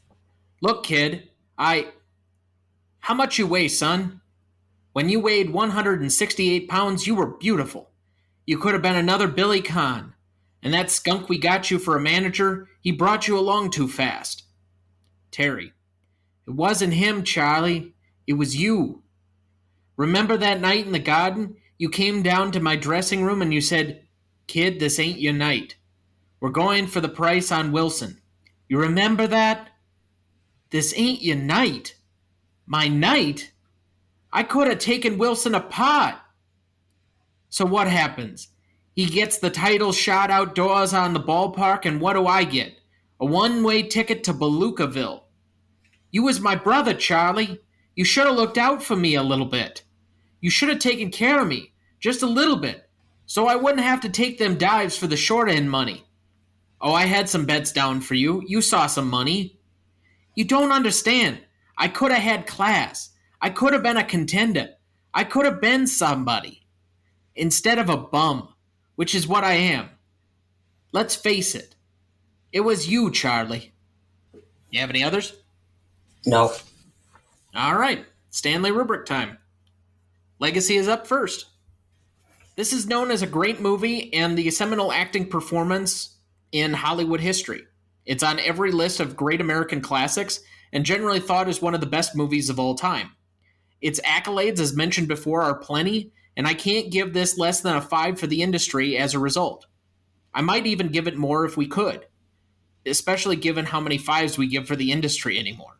look, kid, How much you weigh, son? When you weighed 168 pounds, you were beautiful. You could have been another Billy Kahn. And that skunk we got you for a manager, he brought you along too fast. Terry, it wasn't him, Charley. It was you. Remember that night in the garden? You came down to my dressing room and you said, Kid, this ain't your night. We're going for the price on Wilson. You remember that? This ain't your night. My night? I could have taken Wilson apart. So what happens? He gets the title shot outdoors on the ballpark, and what do I get? A one-way ticket to Belucaville. You was my brother, Charley. You should have looked out for me a little bit. You should have taken care of me, just a little bit, so I wouldn't have to take them dives for the short-end money. Oh, I had some bets down for you. You saw some money. You don't understand. I could have had class. I could have been a contender. I could have been somebody. Instead of a bum, which is what I am. Let's face it. It was you, Charley. You have any others? No. All right. Stanley Rubric time. Legacy is up first. This is known as a great movie and the seminal acting performance in Hollywood history. It's on every list of great American classics and generally thought as one of the best movies of all time. Its accolades, as mentioned before, are plenty, and I can't give this less than a 5 for the industry as a result. I might even give it more if we could, especially given how many 5s we give for the industry anymore.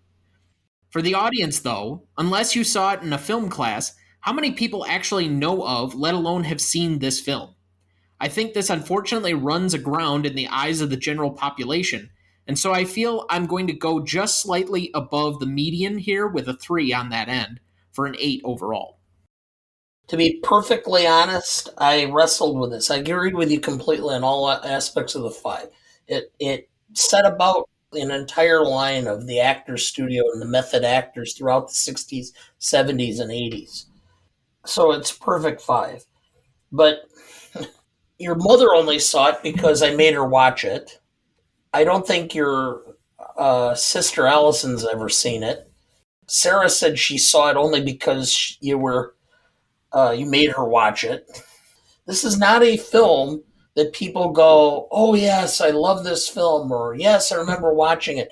For the audience, though, unless you saw it in a film class, how many people actually know of, let alone have seen this film? I think this unfortunately runs aground in the eyes of the general population, and so I feel I'm going to go just slightly above the median here with a 3 on that end for an 8 overall. To be perfectly honest, I wrestled with this. I agreed with you completely on all aspects of the 5. It set about an entire line of the actors studio and the method actors throughout the 60s, 70s, and 80s. So it's perfect 5. But your mother only saw it because I made her watch it. I don't think your sister Allison's ever seen it. Sarah said she saw it only because you made her watch it. This is not a film that people go, oh yes, I love this film, or yes, I remember watching it.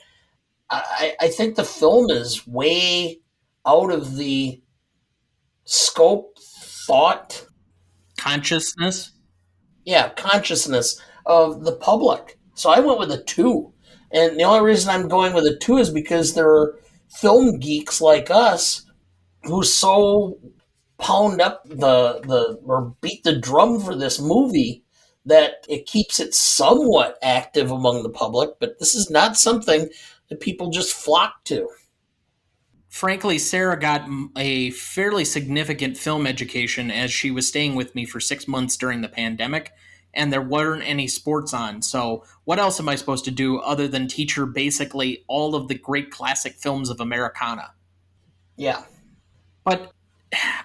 I think the film is way out of the scope, thought, Consciousness? consciousness of the public. So I went with a 2. And the only reason I'm going with a 2 is because there are film geeks like us who so pound up or beat the drum for this movie that it keeps it somewhat active among the public, but this is not something that people just flock to. Frankly, Sarah got a fairly significant film education as she was staying with me for 6 months during the pandemic, and there weren't any sports on. So what else am I supposed to do other than teach her basically all of the great classic films of Americana? Yeah. But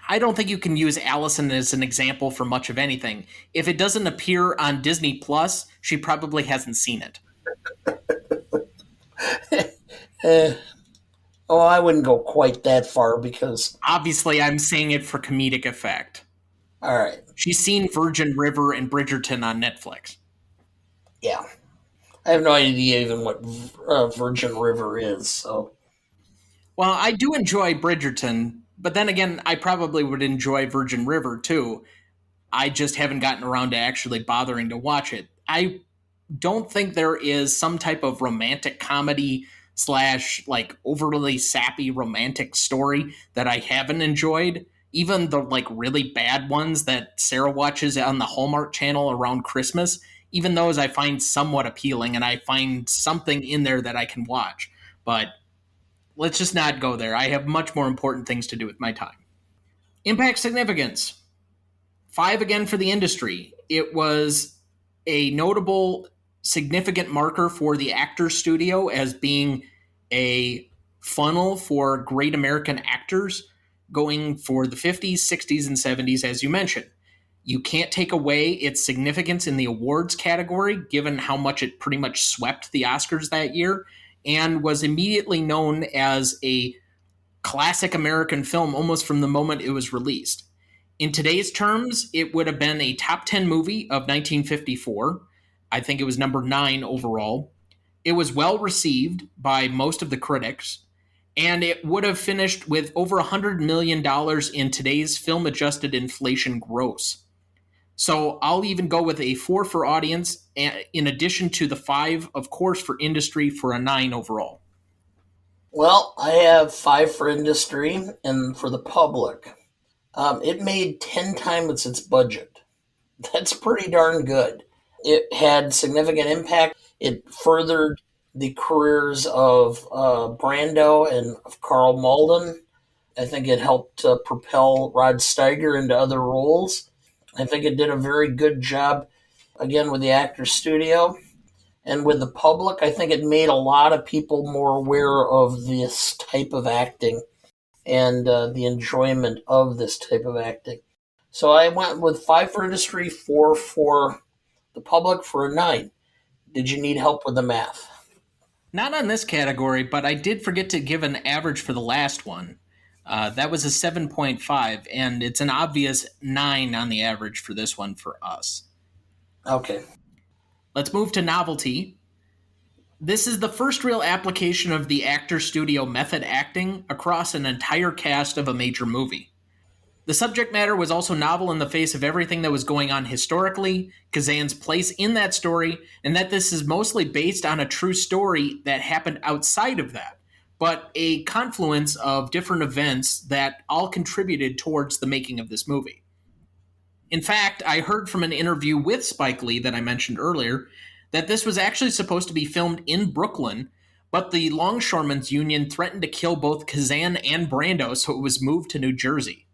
I don't think you can use Allison as an example for much of anything. If it doesn't appear on Disney Plus, she probably hasn't seen it. I wouldn't go quite that far because... Obviously, I'm saying it for comedic effect. All right. She's seen Virgin River and Bridgerton on Netflix. Yeah. I have no idea even what Virgin River is, so... Well, I do enjoy Bridgerton, but then again, I probably would enjoy Virgin River, too. I just haven't gotten around to actually bothering to watch it. I don't think there is some type of romantic comedy / like overly sappy romantic story that I haven't enjoyed. Even the like really bad ones that Sarah watches on the Hallmark Channel around Christmas, even those I find somewhat appealing and I find something in there that I can watch. But let's just not go there. I have much more important things to do with my time. Impact significance. 5 again for the industry. It was a notable, significant marker for the Actors Studio as being a funnel for great American actors going for the 50s, 60s, and 70s, as you mentioned. You can't take away its significance in the awards category, given how much it pretty much swept the Oscars that year, and was immediately known as a classic American film almost from the moment it was released. In today's terms, it would have been a top 10 movie of 1954. I think it was number 9 overall. It was well received by most of the critics, and it would have finished with over $100 million in today's film-adjusted inflation gross. So I'll even go with a 4 for audience, in addition to the 5, of course, for industry for a 9 overall. Well, I have 5 for industry and for the public. It made 10 times its budget. That's pretty darn good. It had significant impact. It furthered the careers of Brando and of Karl Malden. I think it helped propel Rod Steiger into other roles. I think it did a very good job, again, with the Actors Studio. And with the public, I think it made a lot of people more aware of this type of acting and the enjoyment of this type of acting. So I went with 5 for industry, 4 for the public, for a 9. Did you need help with the math? Not on this category, but I did forget to give an average for the last one. That was a 7.5, and it's an obvious 9 on the average for this one for us. Okay. Let's move to novelty. This is the first real application of the actor studio method acting across an entire cast of a major movie. The subject matter was also novel in the face of everything that was going on historically, Kazan's place in that story, and that this is mostly based on a true story that happened outside of that, but a confluence of different events that all contributed towards the making of this movie. In fact, I heard from an interview with Spike Lee that I mentioned earlier that this was actually supposed to be filmed in Brooklyn, but the Longshoremen's Union threatened to kill both Kazan and Brando, so it was moved to New Jersey.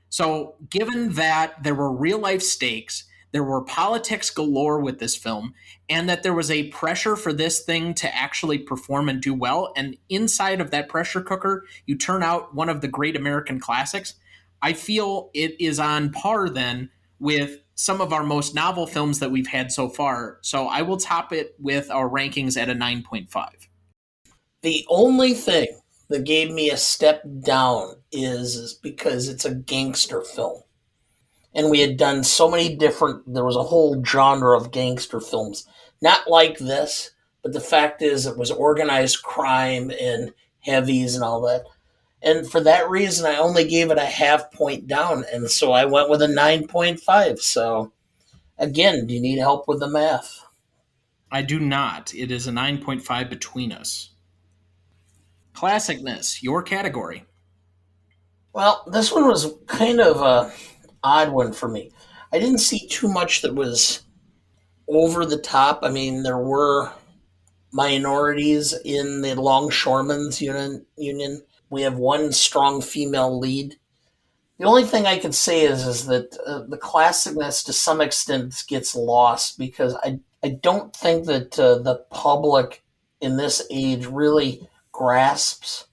So, given that there were real life stakes, there were politics galore with this film, and that there was a pressure for this thing to actually perform and do well, and inside of that pressure cooker, you turn out one of the great American classics, I feel it is on par then with some of our most novel films that we've had so far. So I will top it with our rankings at a 9.5. The only thing that gave me a step down is because it's a gangster film. And we had done so many there was a whole genre of gangster films. Not like this, but the fact is it was organized crime and heavies and all that. And for that reason, I only gave it a half point down. And so I went with a 9.5. So, again, do you need help with the math? I do not. It is a 9.5 between us. Classicness, your category. Well, this one was kind of a odd one for me. I didn't see too much that was over the top. I mean, there were minorities in the Longshoremen's Union. We have one strong female lead. The only thing I could say is that the classicness to some extent gets lost because I don't think that the public in this age really grasps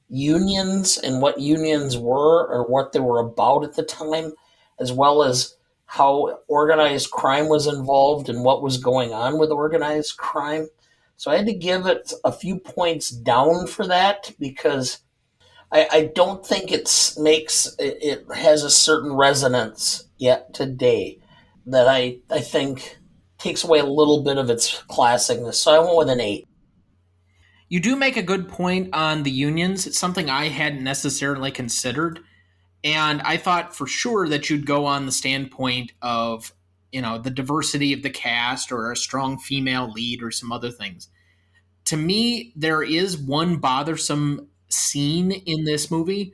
unions and what unions were or what they were about at the time, as well as how organized crime was involved and what was going on with organized crime. So I had to give it a few points down for that because I don't think it has a certain resonance yet today that I think takes away a little bit of its classicness. So I went with an 8. You do make a good point on the unions. It's something I hadn't necessarily considered. And I thought for sure that you'd go on the standpoint of, the diversity of the cast or a strong female lead or some other things. To me, there is one bothersome scene in this movie,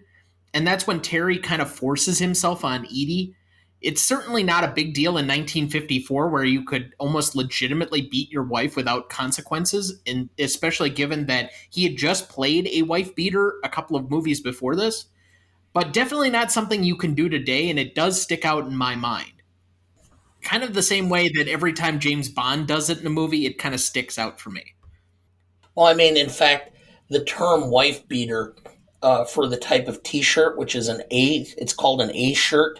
and that's when Terry kind of forces himself on Edie. It's certainly not a big deal in 1954 where you could almost legitimately beat your wife without consequences, and especially given that he had just played a wife beater a couple of movies before this. But definitely not something you can do today, and it does stick out in my mind. Kind of the same way that every time James Bond does it in a movie, it kind of sticks out for me. Well, I mean, in fact, the term wife beater for the type of T-shirt, which is it's called an A shirt,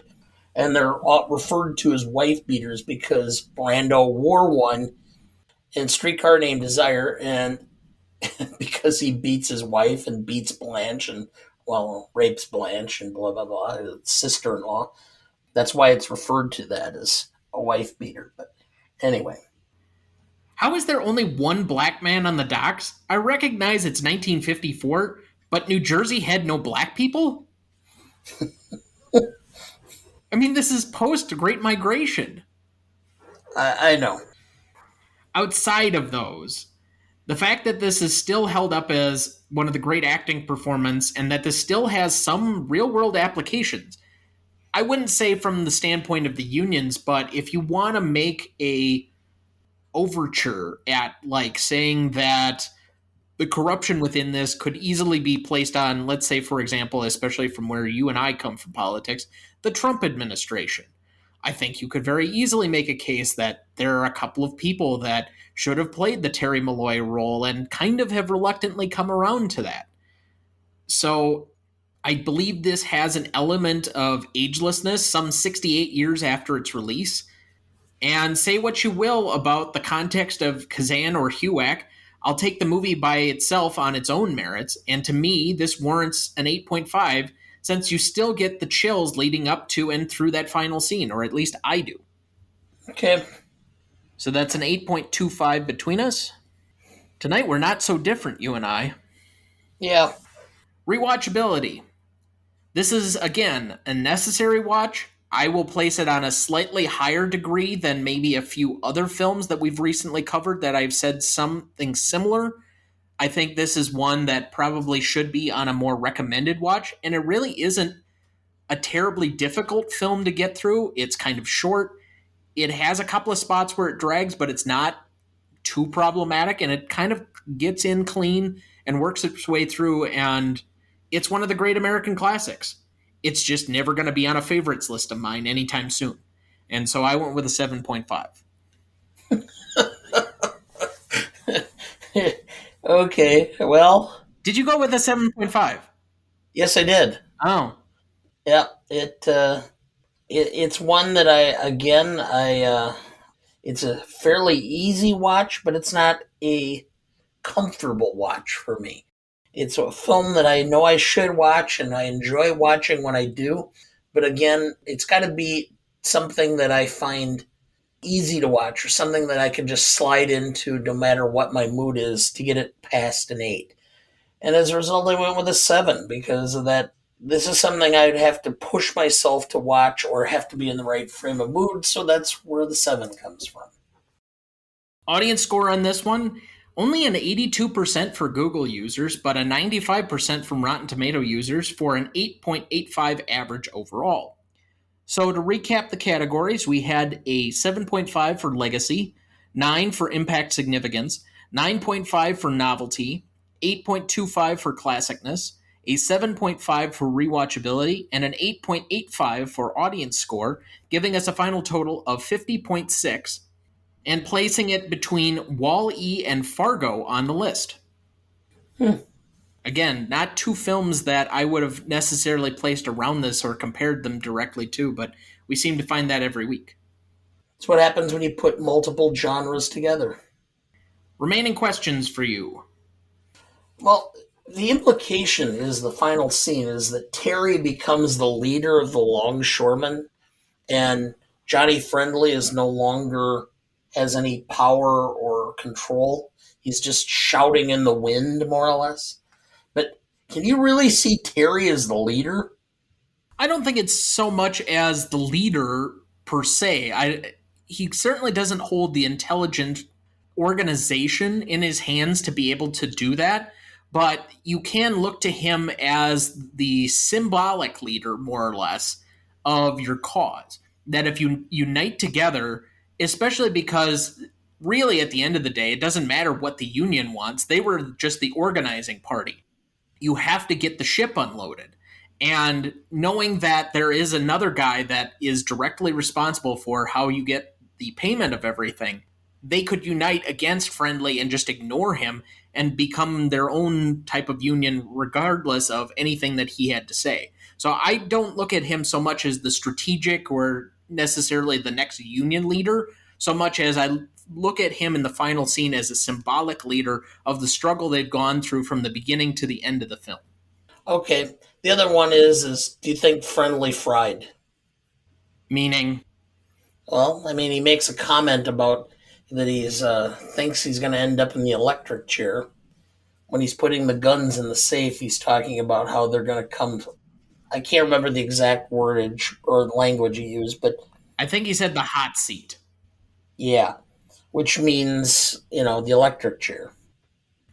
and they're referred to as wife beaters because Brando wore one in Streetcar Named Desire, and because he beats his wife and beats Blanche and, rapes Blanche and blah, blah, blah, his sister-in-law. That's why it's referred to that as a wife beater. But anyway. How is there only one black man on the docks? I recognize it's 1954, but New Jersey had no black people? I mean, this is post-Great Migration. I know. Outside of those, the fact that this is still held up as one of the great acting performances and that this still has some real-world applications, I wouldn't say from the standpoint of the unions, but if you want to make a overture at saying that the corruption within this could easily be placed on, let's say, for example, especially from where you and I come from politics, the Trump administration. I think you could very easily make a case that there are a couple of people that should have played the Terry Malloy role and kind of have reluctantly come around to that. So I believe this has an element of agelessness some 68 years after its release. And say what you will about the context of Kazan or Huac, I'll take the movie by itself on its own merits, and to me, this warrants an 8.5, since you still get the chills leading up to and through that final scene, or at least I do. Okay. So that's an 8.25 between us? Tonight we're not so different, you and I. Yeah. Rewatchability. This is, again, a necessary watch. I will place it on a slightly higher degree than maybe a few other films that we've recently covered that I've said something similar. I think this is one that probably should be on a more recommended watch, and it really isn't a terribly difficult film to get through. It's kind of short. It has a couple of spots where it drags, but it's not too problematic, and it kind of gets in clean and works its way through, and it's one of the great American classics. It's just never going to be on a favorites list of mine anytime soon. And so I went with a 7.5. Okay, well. Did you go with a 7.5? Yes, I did. Oh. Yeah, it's one that it's a fairly easy watch, but it's not a comfortable watch for me. It's a film that I know I should watch, and I enjoy watching when I do. But again, it's got to be something that I find easy to watch, or something that I can just slide into no matter what my mood is to get it past an 8. And as a result, I went with a 7 because of that. This is something I'd have to push myself to watch or have to be in the right frame of mood, so that's where the 7 comes from. Audience score on this one, only an 82% for Google users, but a 95% from Rotten Tomato users for an 8.85 average overall. So to recap the categories, we had a 7.5 for legacy, 9 for impact significance, 9.5 for novelty, 8.25 for classicness, a 7.5 for rewatchability, and an 8.85 for audience score, giving us a final total of 50.6, and placing it between Wall-E and Fargo on the list. Again, not two films that I would have necessarily placed around this or compared them directly to, but we seem to find that every week. It's what happens when you put multiple genres together. Remaining questions for you. Well, the implication is the final scene is that Terry becomes the leader of the longshoremen, and Johnny Friendly is no longer has any power or control. He's just shouting in the wind, more or less. But can you really see Terry as the leader? I don't think it's so much as the leader per se. He certainly doesn't hold the intelligent organization in his hands to be able to do that, but you can look to him as the symbolic leader, more or less, of your cause. That if you unite together, especially because really at the end of the day, it doesn't matter what the union wants. They were just the organizing party. You have to get the ship unloaded. And knowing that there is another guy that is directly responsible for how you get the payment of everything, they could unite against Friendly and just ignore him and become their own type of union regardless of anything that he had to say. So I don't look at him so much as the strategic or necessarily the next union leader, so much as I look at him in the final scene as a symbolic leader of the struggle they've gone through from the beginning to the end of the film. Okay. The other one is do you think Friendly fried? Meaning? Well, I mean, he makes a comment about that he's thinks he's going to end up in the electric chair. When he's putting the guns in the safe, he's talking about how they're going to come. I can't remember the exact wordage or language he used, but I think he said the hot seat. Yeah, which means, the electric chair.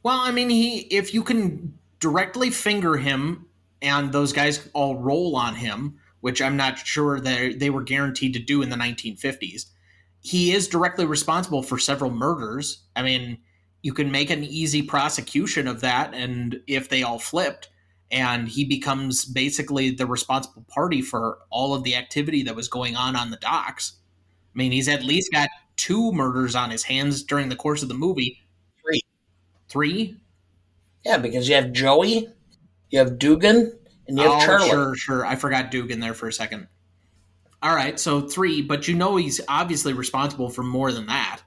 Well, I mean, if you can directly finger him and those guys all roll on him, which I'm not sure they were guaranteed to do in the 1950s, he is directly responsible for several murders. I mean, you can make an easy prosecution of that, and if they all flipped, and he becomes basically the responsible party for all of the activity that was going on the docks. I mean, he's at least got 2 murders on his hands during the course of the movie. 3. 3? Yeah, because you have Joey, you have Dugan, and you have Charley. Sure. I forgot Dugan there for a second. All right, so 3, but he's obviously responsible for more than that.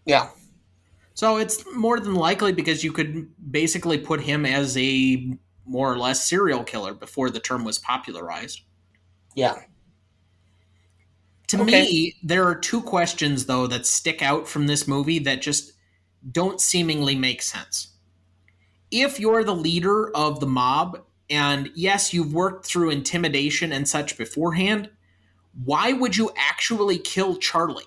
Yeah. So it's more than likely because you could basically put him as a more or less serial killer before the term was popularized. Yeah. To me, there are 2 questions, though, that stick out from this movie that just don't seemingly make sense. If you're the leader of the mob, and yes, you've worked through intimidation and such beforehand, why would you actually kill Charley?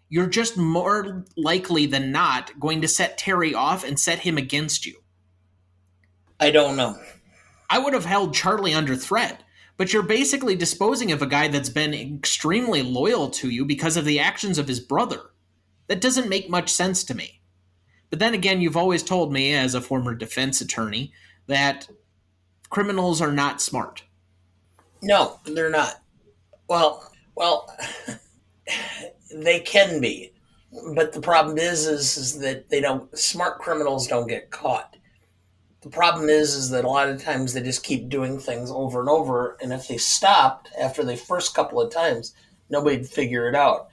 You're just more likely than not going to set Terry off and set him against you. I don't know. I would have held Charley under threat, but you're basically disposing of a guy that's been extremely loyal to you because of the actions of his brother. That doesn't make much sense to me. But then again, you've always told me, as a former defense attorney, that criminals are not smart. No, they're not. Well, they can be, but the problem is that they don't. Smart criminals don't get caught. The problem is that a lot of times they just keep doing things over and over, and if they stopped after the first couple of times, nobody'd figure it out.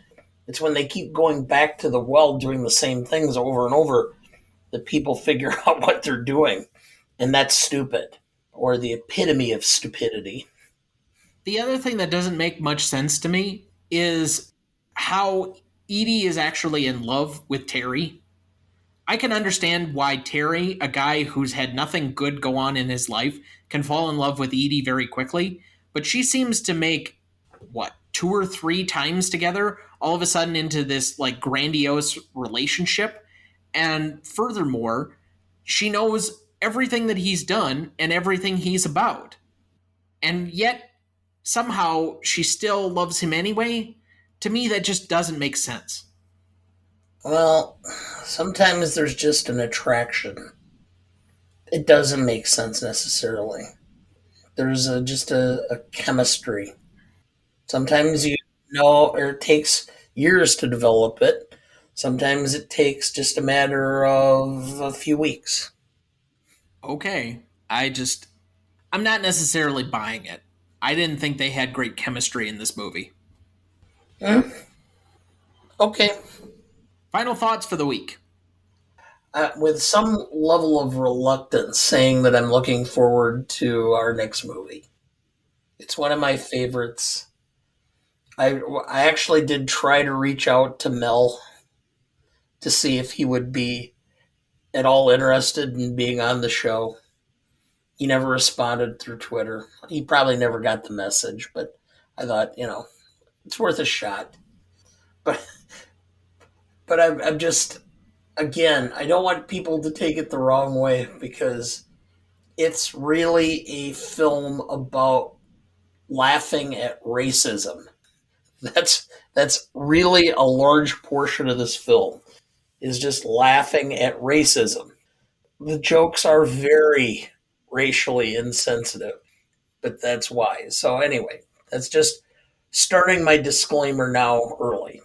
It's when they keep going back to the well doing the same things over and over that people figure out what they're doing, and that's stupid, or the epitome of stupidity. The other thing that doesn't make much sense to me is how Edie is actually in love with Terry. I can understand why Terry, a guy who's had nothing good go on in his life, can fall in love with Edie very quickly, but she seems to make, what, 2 or 3 times together, all of a sudden into this, like, grandiose relationship. And furthermore, she knows everything that he's done and everything he's about. And yet, somehow, she still loves him anyway. To me, that just doesn't make sense. Well, sometimes there's just an attraction. It doesn't make sense necessarily. There's just a chemistry. Sometimes you know, or it takes years to develop it. Sometimes it takes just a matter of a few weeks. Okay, I'm not necessarily buying it. I didn't think they had great chemistry in this movie. Hmm? Okay. Final thoughts for the week. With some level of reluctance, saying that I'm looking forward to our next movie. It's one of my favorites. I actually did try to reach out to Mel to see if he would be at all interested in being on the show. He never responded through Twitter. He probably never got the message, but I thought, it's worth a shot. But I'm just, again, I don't want people to take it the wrong way because it's really a film about laughing at racism. That's really a large portion of this film is just laughing at racism. The jokes are very racially insensitive, but that's why. So anyway, that's just starting my disclaimer now early.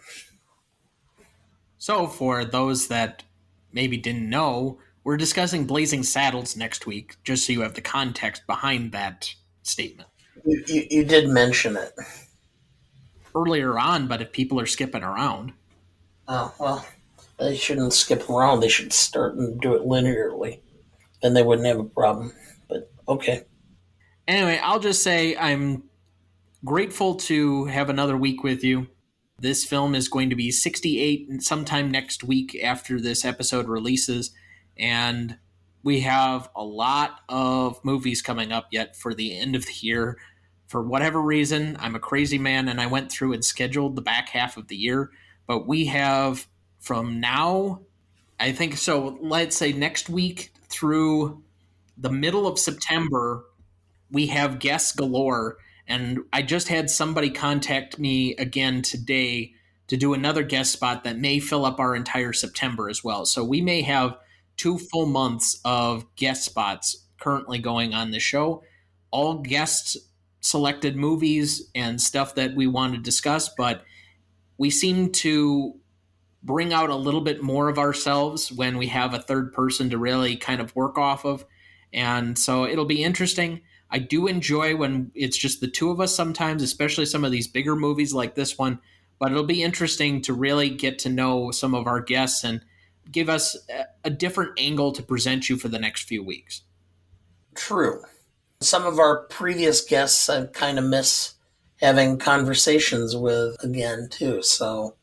So, for those that maybe didn't know, we're discussing Blazing Saddles next week, just so you have the context behind that statement. You did mention it. Earlier on, but if people are skipping around. Oh, well, they shouldn't skip around. They should start and do it linearly. Then they wouldn't have a problem. But, okay. Anyway, I'll just say I'm grateful to have another week with you. This film is going to be 68 sometime next week after this episode releases, and we have a lot of movies coming up yet for the end of the year. For whatever reason, I'm a crazy man, and I went through and scheduled the back half of the year, but we have from now, I think, so let's say next week through the middle of September, we have guests galore. And I just had somebody contact me again today to do another guest spot that may fill up our entire September as well. So we may have 2 full months of guest spots currently going on the show. All guest selected movies and stuff that we want to discuss, but we seem to bring out a little bit more of ourselves when we have a third person to really kind of work off of. And so it'll be interesting. I do enjoy when it's just the two of us sometimes, especially some of these bigger movies like this one. But it'll be interesting to really get to know some of our guests and give us a different angle to present you for the next few weeks. True. Some of our previous guests I kind of miss having conversations with again, too. So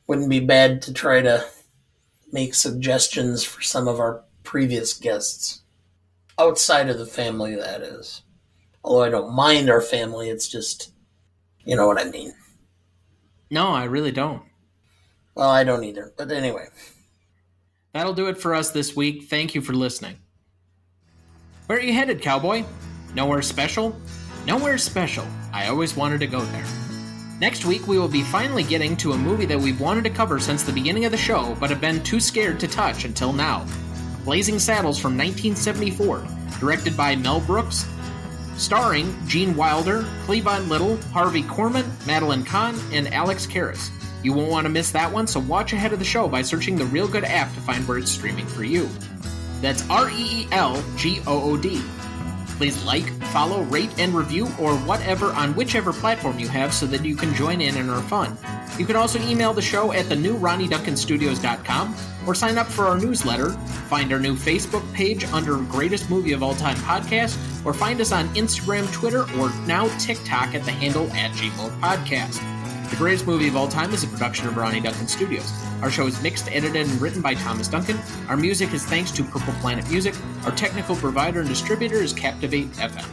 wouldn't be bad to try to make suggestions for some of our previous guests. Outside of the family, that is. Although I don't mind our family, it's just, you know what I mean. No, I really don't. Well, I don't either. But anyway. That'll do it for us this week. Thank you for listening. Where are you headed, cowboy? Nowhere special? Nowhere special. I always wanted to go there. Next week, we will be finally getting to a movie that we've wanted to cover since the beginning of the show, but have been too scared to touch until now. Blazing Saddles from 1974, directed by Mel Brooks, starring Gene Wilder, Cleavon Little, Harvey Korman, Madeline Kahn, and Alex Karras. You won't want to miss that one, so watch ahead of the show by searching the Real Good app to find where it's streaming for you. That's REELGOOD. Please like, follow, rate, and review, or whatever on whichever platform you have so that you can join in our fun. You can also email the show at thenewRonnieDuncanStudios.com or sign up for our newsletter, find our new Facebook page under Greatest Movie of All Time Podcast, or find us on Instagram, Twitter, or now TikTok at the handle @GModePodcast. The Greatest Movie of All Time is a production of Ronnie Duncan Studios. Our show is mixed, edited, and written by Thomas Duncan. Our music is thanks to Purple Planet Music. Our technical provider and distributor is Captivate FM.